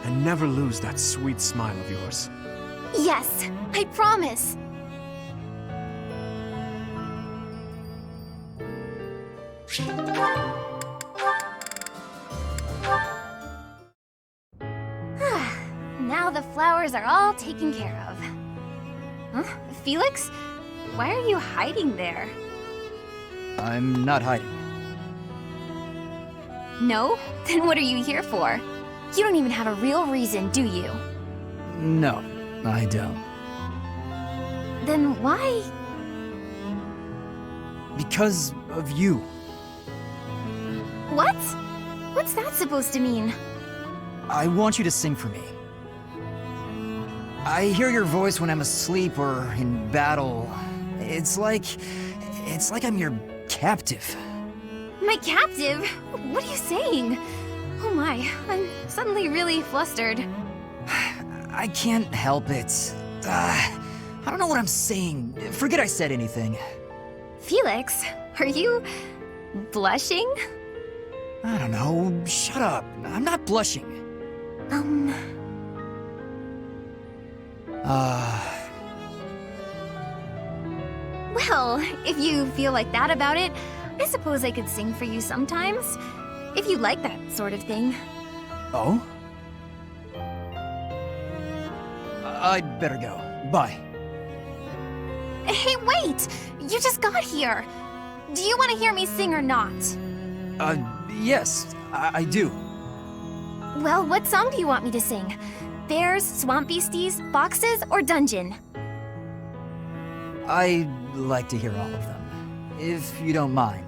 And never lose that sweet smile of yours. Yes, I promise. Now the flowers are all taken care of. Huh? Felix? Why are you hiding there? I'm not hiding. No? Then what are you here for? You don't even have a real reason, do you? No, I don't. Then why? Because of you. What? What's that supposed to mean? I want you to sing for me. I hear your voice when I'm asleep or in battle. It's like I'm your captive. My captive? What are you saying? Oh my, I'm suddenly really flustered. I can't help it. I don't know what I'm saying. Forget I said anything. Felix, are you blushing? I don't know. Shut up. I'm not blushing. Well, if you feel like that about it, I suppose I could sing for you sometimes. If you like that sort of thing. Oh? I'd better go. Bye. Hey, wait! You just got here. Do you want to hear me sing or not? Yes, I do. Well, what song do you want me to sing? Bears, swamp beasties, boxes, or dungeon? I'd like to hear all of them, if you don't mind.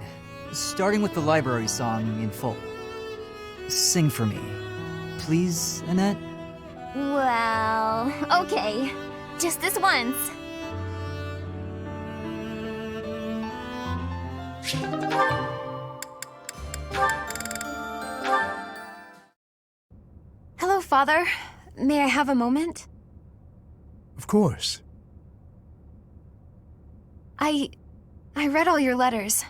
Starting with the library song in full. Sing for me, please, Annette? Well, okay. Just this once. Hello, Father. May I have a moment? Of course. I read all your letters.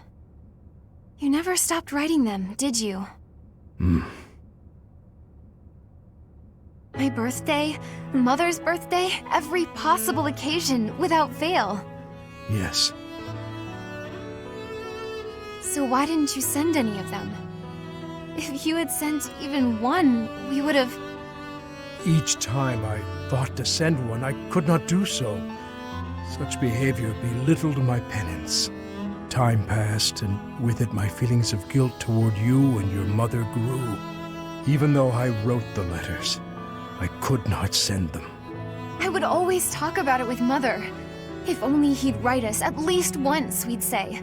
You never stopped writing them, did you? My birthday, Mother's birthday, every possible occasion, without fail. Yes. So why didn't you send any of them? If you had sent even one, we would have... Each time I thought to send one, I could not do so. Such behavior belittled my penance. Time passed, and with it my feelings of guilt toward you and your mother grew. Even though I wrote the letters, I could not send them. I would always talk about it with Mother. If only he'd write us at least once, we'd say.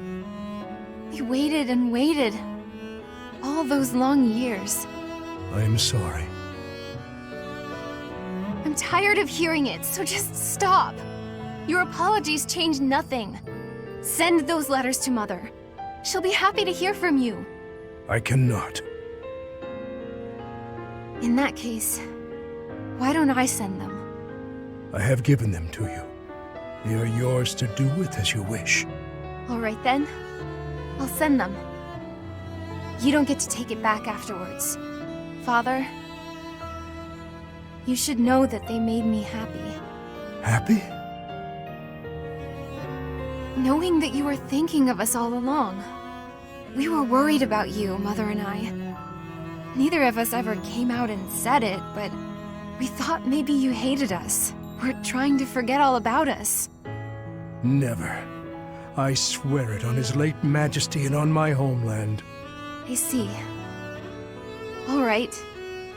We waited and waited. All those long years. I am sorry. I'm tired of hearing it, so just stop. Your apologies change nothing. Send those letters to Mother. She'll be happy to hear from you. I cannot. In that case, why don't I send them? I have given them to you. They are yours to do with as you wish. All right then. I'll send them. You don't get to take it back afterwards. Father, you should know that they made me happy. Happy? Knowing that you were thinking of us all along. We were worried about you, Mother and I. Neither of us ever came out and said it, but we thought maybe you hated us. Were trying to forget all about us. Never. I swear it on His late Majesty and on my homeland. I see. All right.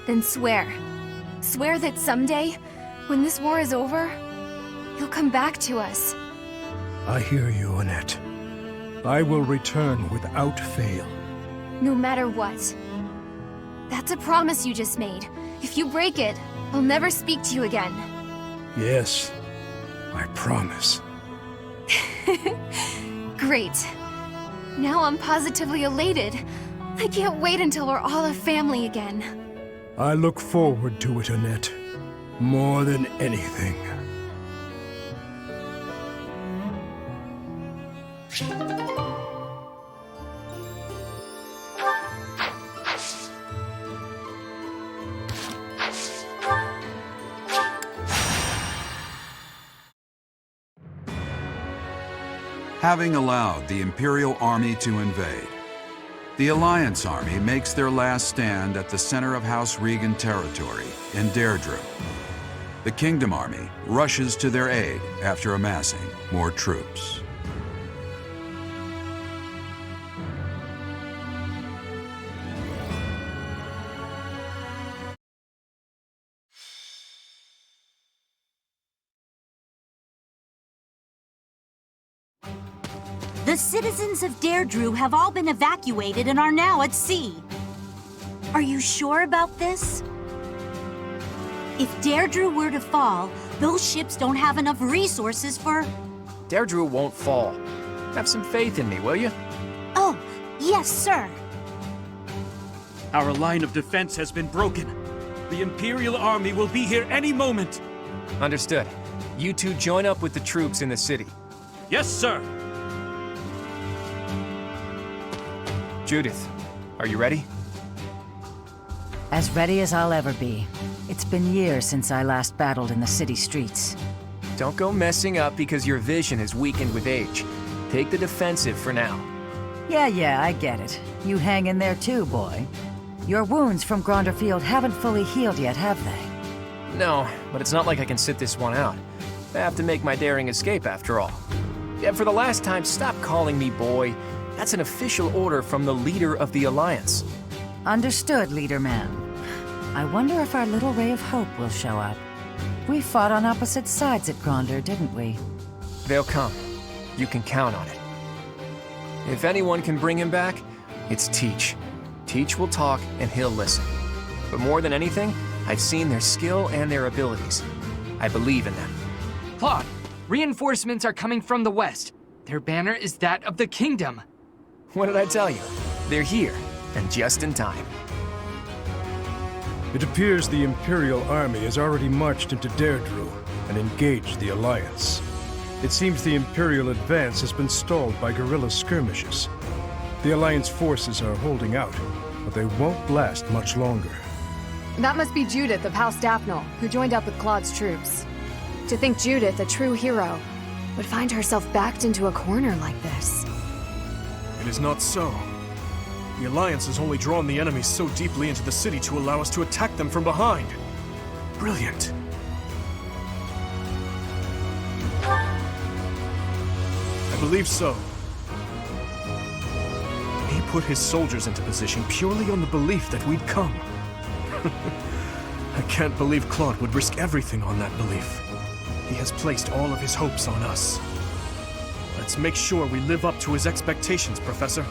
Then swear. Swear that someday, when this war is over, you'll come back to us. I hear you, Annette. I will return without fail. No matter what. That's a promise you just made. If you break it, I'll never speak to you again. Yes, I promise. Great. Now I'm positively elated. I can't wait until we're all a family again. I look forward to it, Annette. More than anything. Having allowed the Imperial Army to invade, the Alliance Army makes their last stand at the center of House Regan territory in Deirdre. The Kingdom Army rushes to their aid after amassing more troops. The citizens of Deirdre have all been evacuated and are now at sea. Are you sure about this? If Deirdre were to fall, those ships don't have enough resources for... Deirdre won't fall. Have some faith in me, will you? Oh, yes, sir. Our line of defense has been broken. The Imperial Army will be here any moment. Understood. You two join up with the troops in the city. Yes, sir. Judith, are you ready? As ready as I'll ever be. It's been years since I last battled in the city streets. Don't go messing up because your vision is weakened with age. Take the defensive for now. Yeah, I get it. You hang in there too, boy. Your wounds from Gronderfield haven't fully healed yet, have they? No, but it's not like I can sit this one out. I have to make my daring escape after all. Yeah, for the last time, stop calling me boy. That's an official order from the leader of the Alliance. Understood, Leader Man. I wonder if our little ray of hope will show up. We fought on opposite sides at Gronder, didn't we? They'll come. You can count on it. If anyone can bring him back, it's Teach. Teach will talk and he'll listen. But more than anything, I've seen their skill and their abilities. I believe in them. Claude, reinforcements are coming from the west. Their banner is that of the kingdom. What did I tell you? They're here, and just in time. It appears the Imperial Army has already marched into Deirdre and engaged the Alliance. It seems the Imperial advance has been stalled by guerrilla skirmishes. The Alliance forces are holding out, but they won't last much longer. That must be Judith of House Daphne, who joined up with Claude's troops. To think Judith, a true hero, would find herself backed into a corner like this. It is not so. The Alliance has only drawn the enemy so deeply into the city to allow us to attack them from behind. Brilliant. I believe so. He put his soldiers into position purely on the belief that we'd come. I can't believe Claude would risk everything on that belief. He has placed all of his hopes on us. Let's make sure we live up to his expectations, Professor.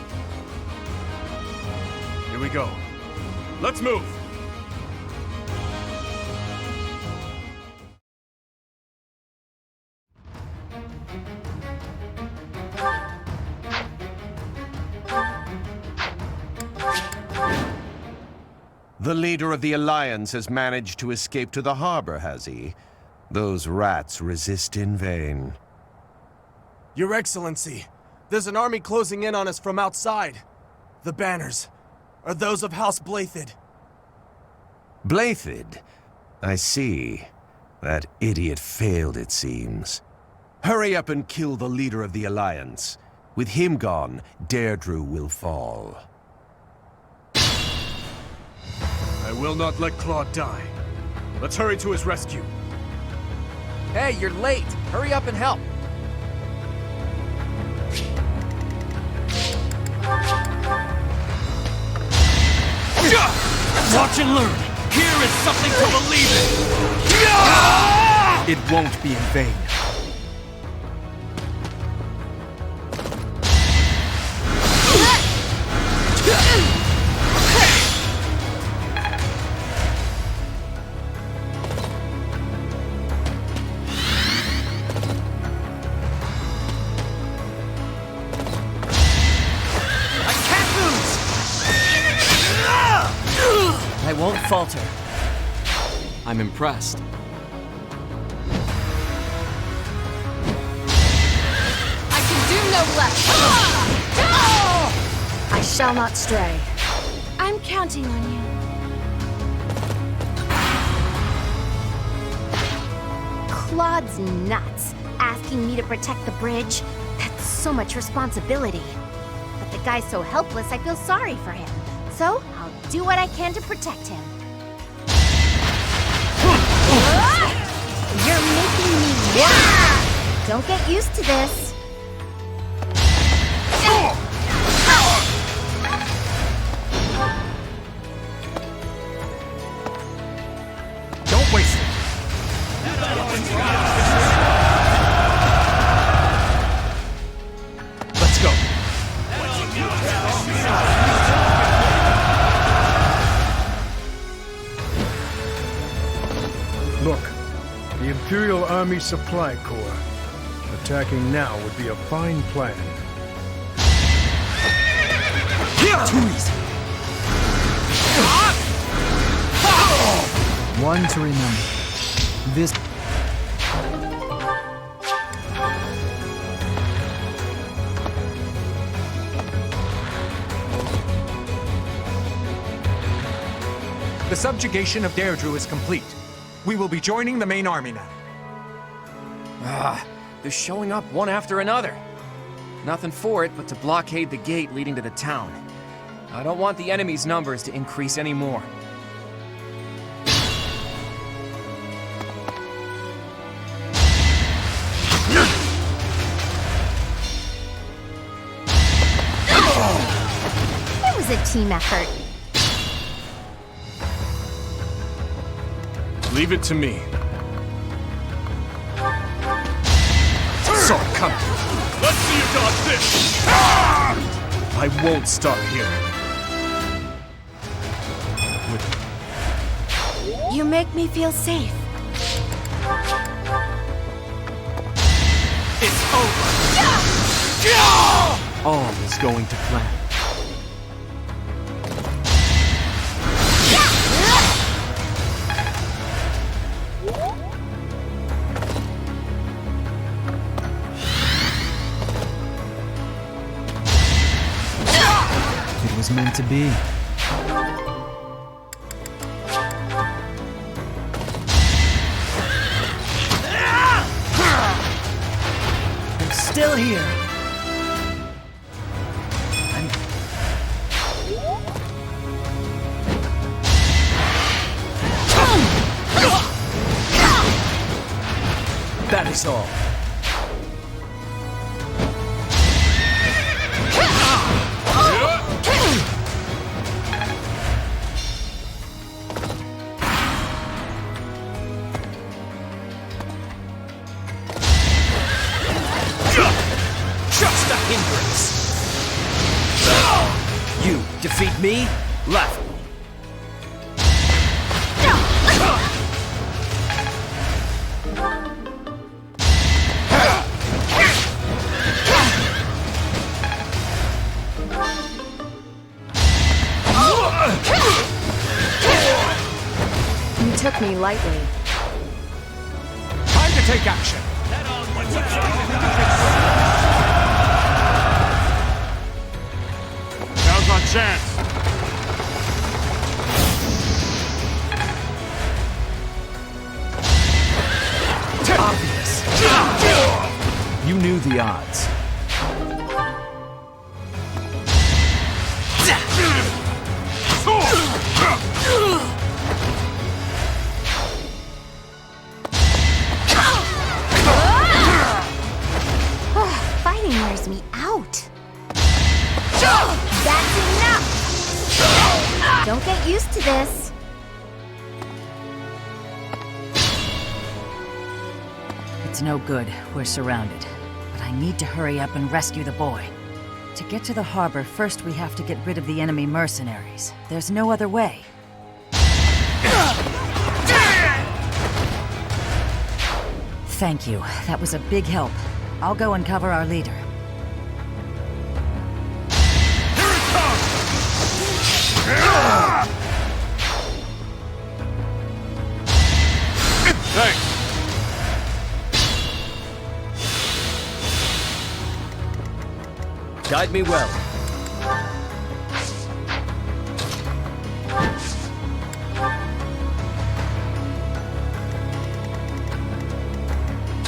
Here we go. Let's move! The leader of the Alliance has managed to escape to the harbor, has he? Those rats resist in vain. Your Excellency, there's an army closing in on us from outside. The banners are those of House Blaidd. Blaidd? I see. That idiot failed, it seems. Hurry up and kill the leader of the Alliance. With him gone, Deirdre will fall. I will not let Claude die. Let's hurry to his rescue. Hey, you're late. Hurry up and help. Watch and learn. Here is something to believe in. It won't be in vain. I won't falter. I'm impressed. I can do no less! I shall not stray. I'm counting on you. Claude's nuts, asking me to protect the bridge. That's so much responsibility. But the guy's so helpless, I feel sorry for him. So, I'll do what I can to protect him. You're making me mad! Don't get used to this. Don't waste it. Let's go. Look, the Imperial Army Supply Corps. Attacking now would be a fine plan. Too easy. One to remember. This... The subjugation of Deirdre is complete. We will be joining the main army now. They're showing up one after another. Nothing for it but to blockade the gate leading to the town. I don't want the enemy's numbers to increase anymore. It was a team effort. Leave it to me. Saw it coming. Let's see you dodge this! I won't start here. You make me feel safe. It's over! All is going to plan. It was meant to be. I'm still here. That is all. Just a hindrance. You defeat me? Left. You took me lightly. Time to take action. Now's our chance. Obvious. You knew the odds. Fighting wears me out. That's enough! Don't get used to this. It's no good. We're surrounded. But I need to hurry up and rescue the boy. To get to the harbor, first we have to get rid of the enemy mercenaries. There's no other way. Thank you. That was a big help. I'll go and cover our leader. Guide me well.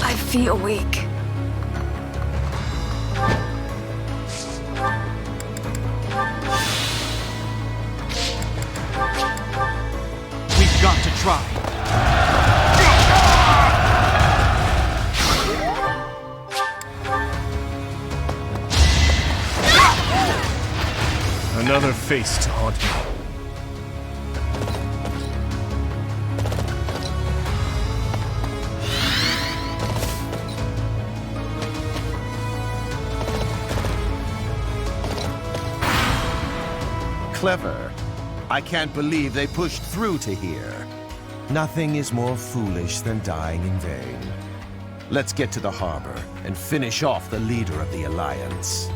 I feel weak. We've got to try. Another face to haunt me. Clever. I can't believe they pushed through to here. Nothing is more foolish than dying in vain. Let's get to the harbor and finish off the leader of the Alliance.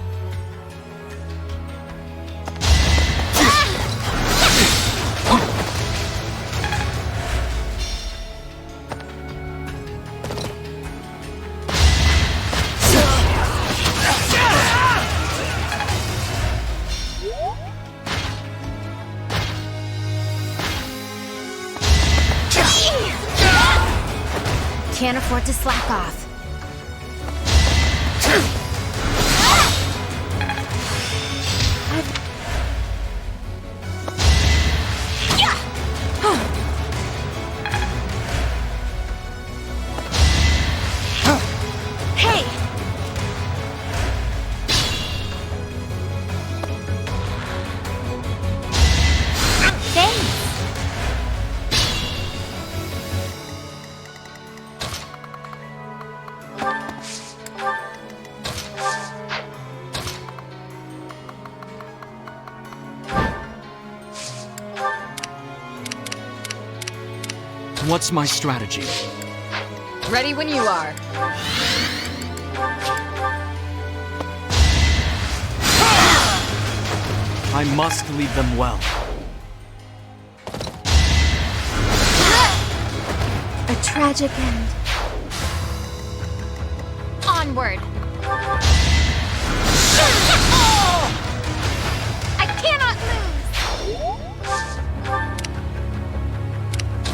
Can't afford to slack off. Hey! Thanks. What's my strategy? Ready when you are. I must lead them well. A tragic end. Onward. I cannot lose.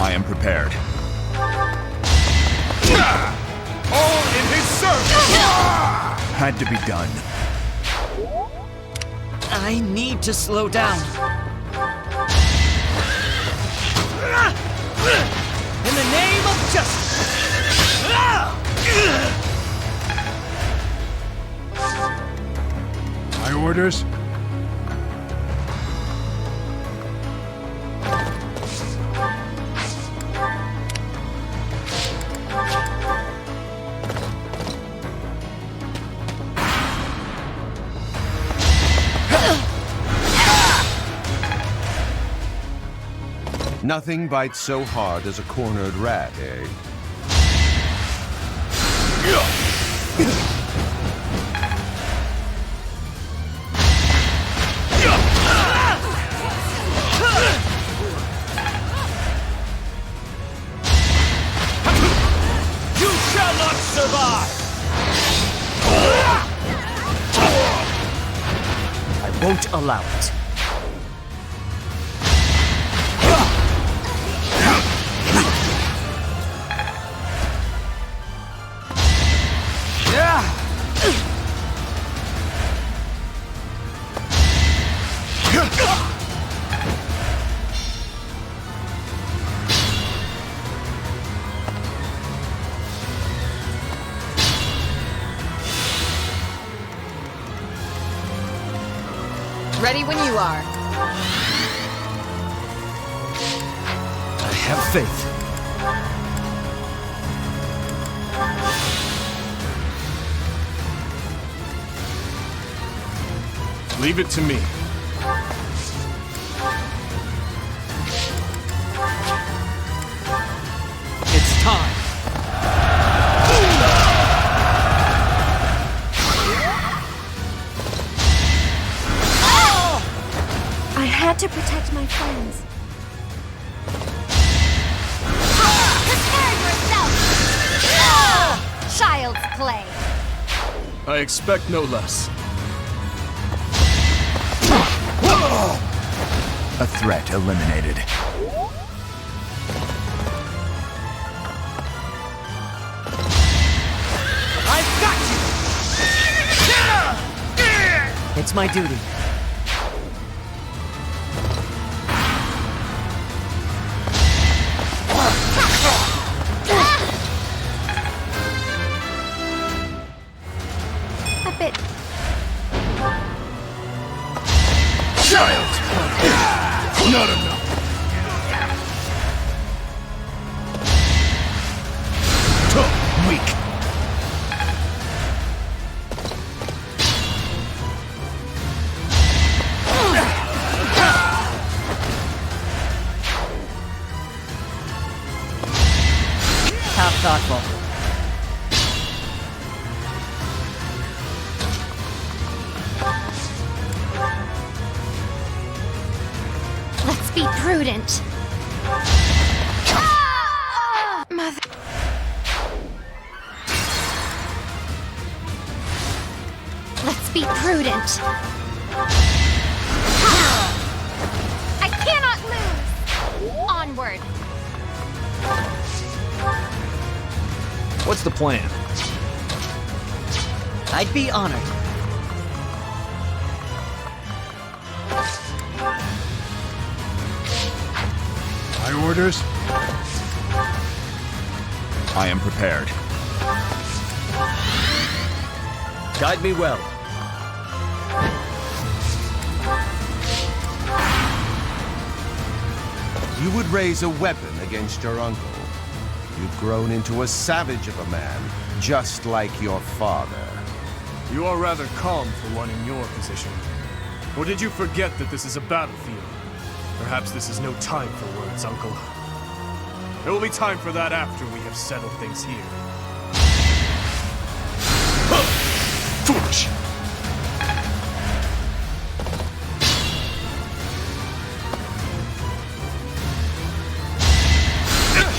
I am prepared. All in his service! Had to be done. I need to slow down. In the name of justice! My orders? Nothing bites so hard as a cornered rat, eh? You shall not survive! I won't allow it. Ready when you are. I have faith. Leave it to me. It's time. I had to protect my friends. Prepare yourself! Child's play. I expect no less. A threat eliminated. I've got you! It's my duty. A bit. Child! Not enough. Weak. How thoughtful. Let's be prudent. Mother. Let's be prudent. I cannot lose. Onward. What's the plan? I'd be honored. My orders? I am prepared. Guide me well. You would raise a weapon against your uncle. You've grown into a savage of a man, just like your father. You are rather calm for one in your position. Or did you forget that this is a battlefield? Perhaps this is no time for words, Uncle. There will be time for that after we have settled things here. Foolish!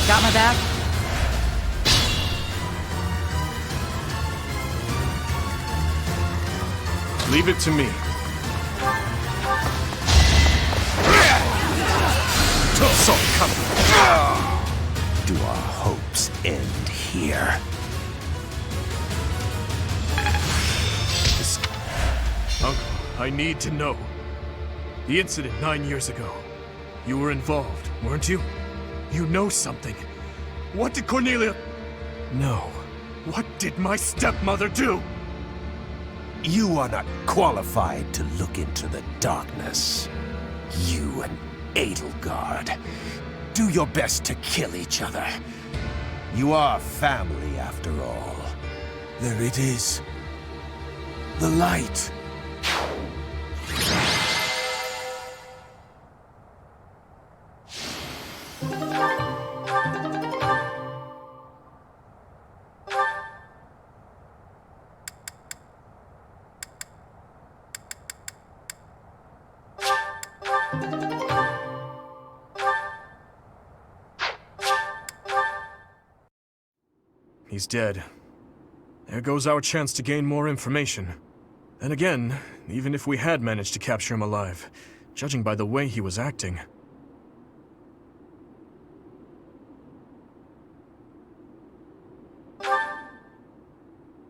Got my back? Leave it to me. So come. Do our hopes end here? Uncle, I need to know. The incident 9 years ago. You were involved, weren't you? You know something. What did Cornelia... No. What did my stepmother do? You are not qualified to look into the darkness. You and Edelgard. Do your best to kill each other. You are family, after all. There it is. The light. He's dead. There goes our chance to gain more information. And again, even if we had managed to capture him alive, judging by the way he was acting...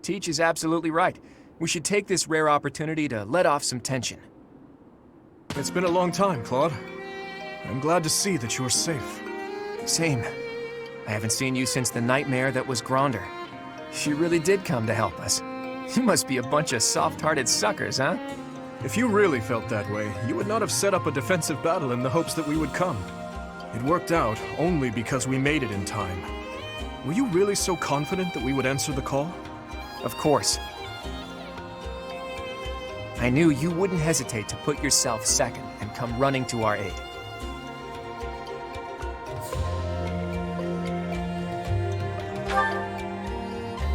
Teach is absolutely right. We should take this rare opportunity to let off some tension. It's been a long time, Claude. I'm glad to see that you are safe. Same. I haven't seen you since the nightmare that was Gronder. She really did come to help us. You must be a bunch of soft-hearted suckers, huh? If you really felt that way, you would not have set up a defensive battle in the hopes that we would come. It worked out only because we made it in time. Were you really so confident that we would answer the call? Of course. I knew you wouldn't hesitate to put yourself second and come running to our aid.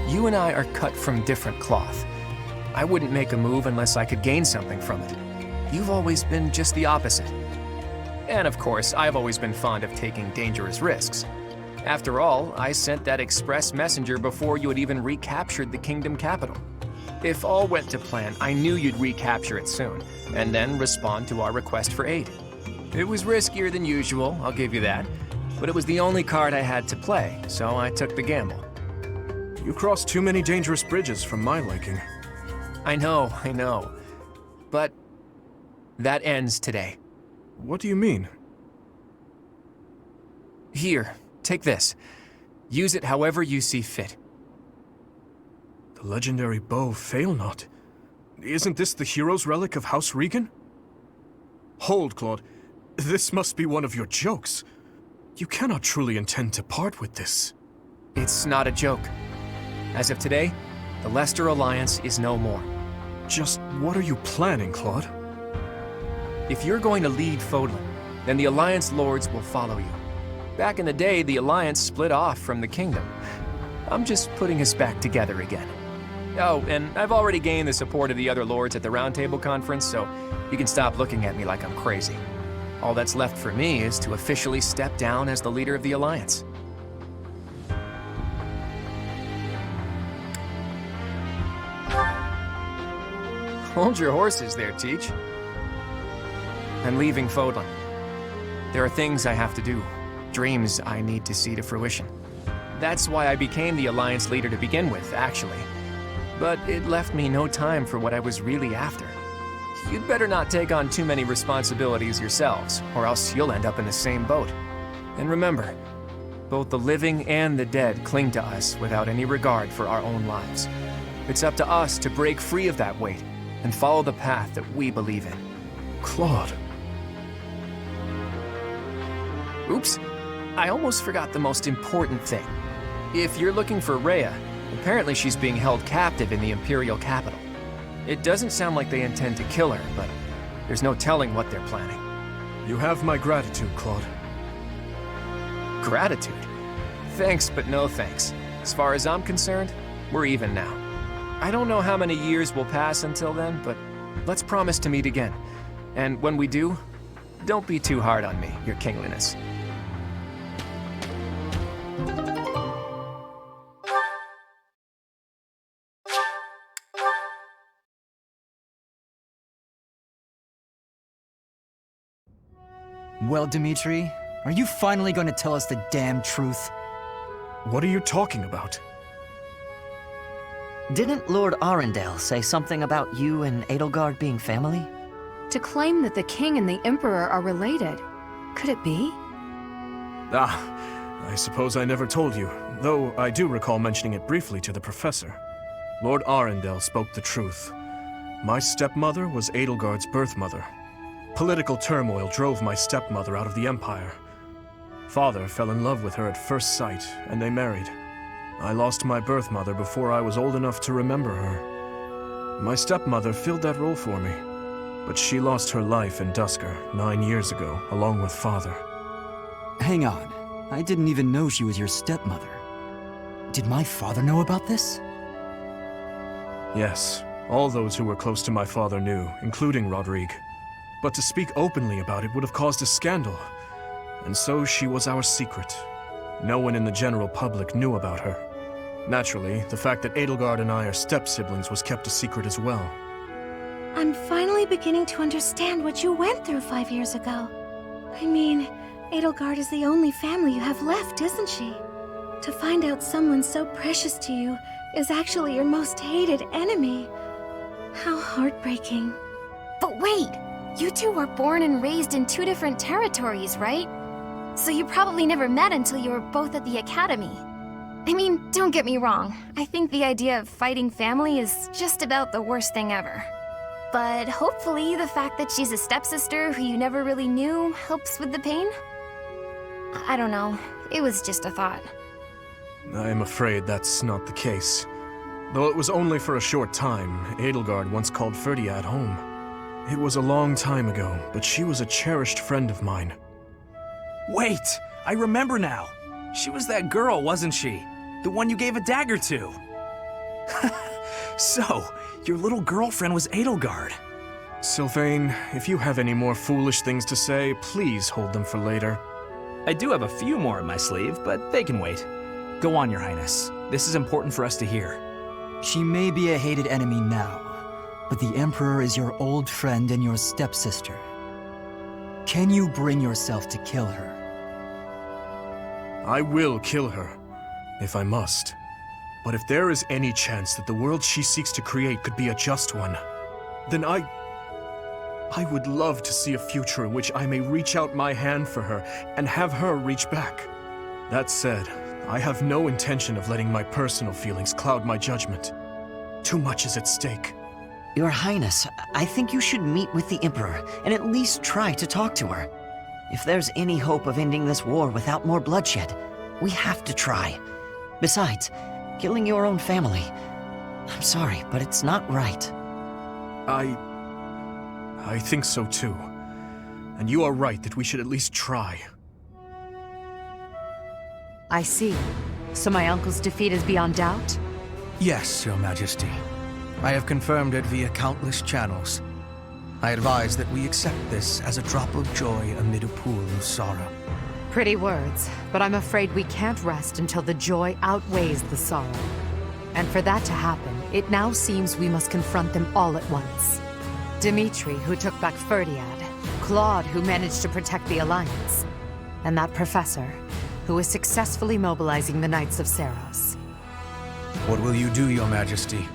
You and I are cut from different cloth. I wouldn't make a move unless I could gain something from it. You've always been just the opposite. And of course, I've always been fond of taking dangerous risks. After all, I sent that express messenger before you had even recaptured the kingdom capital. If all went to plan, I knew you'd recapture it soon, and then respond to our request for aid. It was riskier than usual, I'll give you that, but it was the only card I had to play, so I took the gamble. You crossed too many dangerous bridges for my liking. I know. But that ends today. What do you mean? Here, take this. Use it however you see fit. The legendary bow Failnaught. Isn't this the hero's relic of House Regan? Hold, Claude. This must be one of your jokes. You cannot truly intend to part with this. It's not a joke. As of today, the Leicester Alliance is no more. Just what are you planning, Claude? If you're going to lead Fodlan, then the Alliance Lords will follow you. Back in the day, the Alliance split off from the Kingdom. I'm just putting us back together again. Oh, and I've already gained the support of the other Lords at the Round Table Conference, so you can stop looking at me like I'm crazy. All that's left for me is to officially step down as the leader of the Alliance. Hold your horses there, Teach. I'm leaving Fodlan. There are things I have to do, dreams I need to see to fruition. That's why I became the Alliance leader to begin with, actually. But it left me no time for what I was really after. You'd better not take on too many responsibilities yourselves, or else you'll end up in the same boat. And remember, both the living and the dead cling to us without any regard for our own lives. It's up to us to break free of that weight and follow the path that we believe in. Claude. Oops, I almost forgot the most important thing. If you're looking for Rhea, apparently she's being held captive in the Imperial capital. It doesn't sound like they intend to kill her, but there's no telling what they're planning. You have my gratitude, Claude. Gratitude? Thanks, but no thanks. As far as I'm concerned, we're even now. I don't know how many years will pass until then, but let's promise to meet again. And when we do, don't be too hard on me, Your Kingliness. Well, Dimitri, are you finally going to tell us the damn truth? What are you talking about? Didn't Lord Arundel say something about you and Edelgard being family? To claim that the king and the emperor are related. Could it be? I suppose I never told you, though I do recall mentioning it briefly to the professor. Lord Arundel spoke the truth. My stepmother was Edelgard's birth mother. Political turmoil drove my stepmother out of the Empire. Father fell in love with her at first sight, and they married. I lost my birth mother before I was old enough to remember her. My stepmother filled that role for me, but she lost her life in Dusker 9 years ago, along with Father. Hang on. I didn't even know she was your stepmother. Did my father know about this? Yes, all those who were close to my father knew, including Rodrigue. But to speak openly about it would have caused a scandal. And so she was our secret. No one in the general public knew about her. Naturally, the fact that Edelgard and I are step-siblings was kept a secret as well. I'm finally beginning to understand what you went through 5 years ago. I mean, Edelgard is the only family you have left, isn't she? To find out someone so precious to you is actually your most hated enemy. How heartbreaking. But wait! You two were born and raised in 2 different territories, right? So you probably never met until you were both at the academy. I mean, don't get me wrong. I think the idea of fighting family is just about the worst thing ever. But hopefully the fact that she's a stepsister who you never really knew helps with the pain? I don't know. It was just a thought. I'm afraid that's not the case. Though it was only for a short time, Edelgard once called Ferdiad home. It was a long time ago, but she was a cherished friend of mine. Wait! I remember now! She was that girl, wasn't she? The one you gave a dagger to. So, your little girlfriend was Edelgard. Sylvain, if you have any more foolish things to say, please hold them for later. I do have a few more in my sleeve, but they can wait. Go on, Your Highness. This is important for us to hear. She may be a hated enemy now, but the Emperor is your old friend and your stepsister. Can you bring yourself to kill her? I will kill her, if I must. But if there is any chance that the world she seeks to create could be a just one, then I would love to see a future in which I may reach out my hand for her and have her reach back. That said, I have no intention of letting my personal feelings cloud my judgment. Too much is at stake. Your Highness, I think you should meet with the Emperor and at least try to talk to her. If there's any hope of ending this war without more bloodshed, we have to try. Besides, killing your own family, I'm sorry, but it's not right. I think so too. And you are right that we should at least try. I see. So my uncle's defeat is beyond doubt? Yes, Your Majesty. I have confirmed it via countless channels. I advise that we accept this as a drop of joy amid a pool of sorrow. Pretty words, but I'm afraid we can't rest until the joy outweighs the sorrow. And for that to happen, it now seems we must confront them all at once. Dimitri, who took back Ferdiad, Claude, who managed to protect the Alliance, and that professor, who is successfully mobilizing the Knights of Seiros. What will you do, Your Majesty?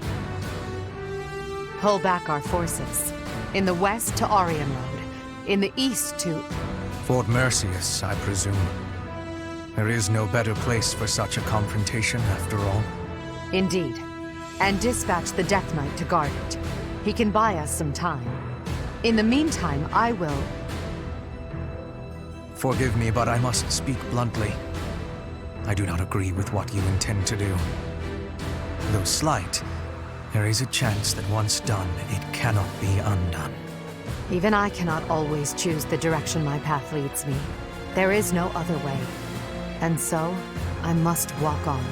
Pull back our forces. In the west to Arian Road. In the east to... Fort Mercius, I presume. There is no better place for such a confrontation, after all. Indeed. And dispatch the Death Knight to guard it. He can buy us some time. In the meantime, I will... Forgive me, but I must speak bluntly. I do not agree with what you intend to do. Though slight, there is a chance that once done, it cannot be undone. Even I cannot always choose the direction my path leads me. There is no other way. And so, I must walk on.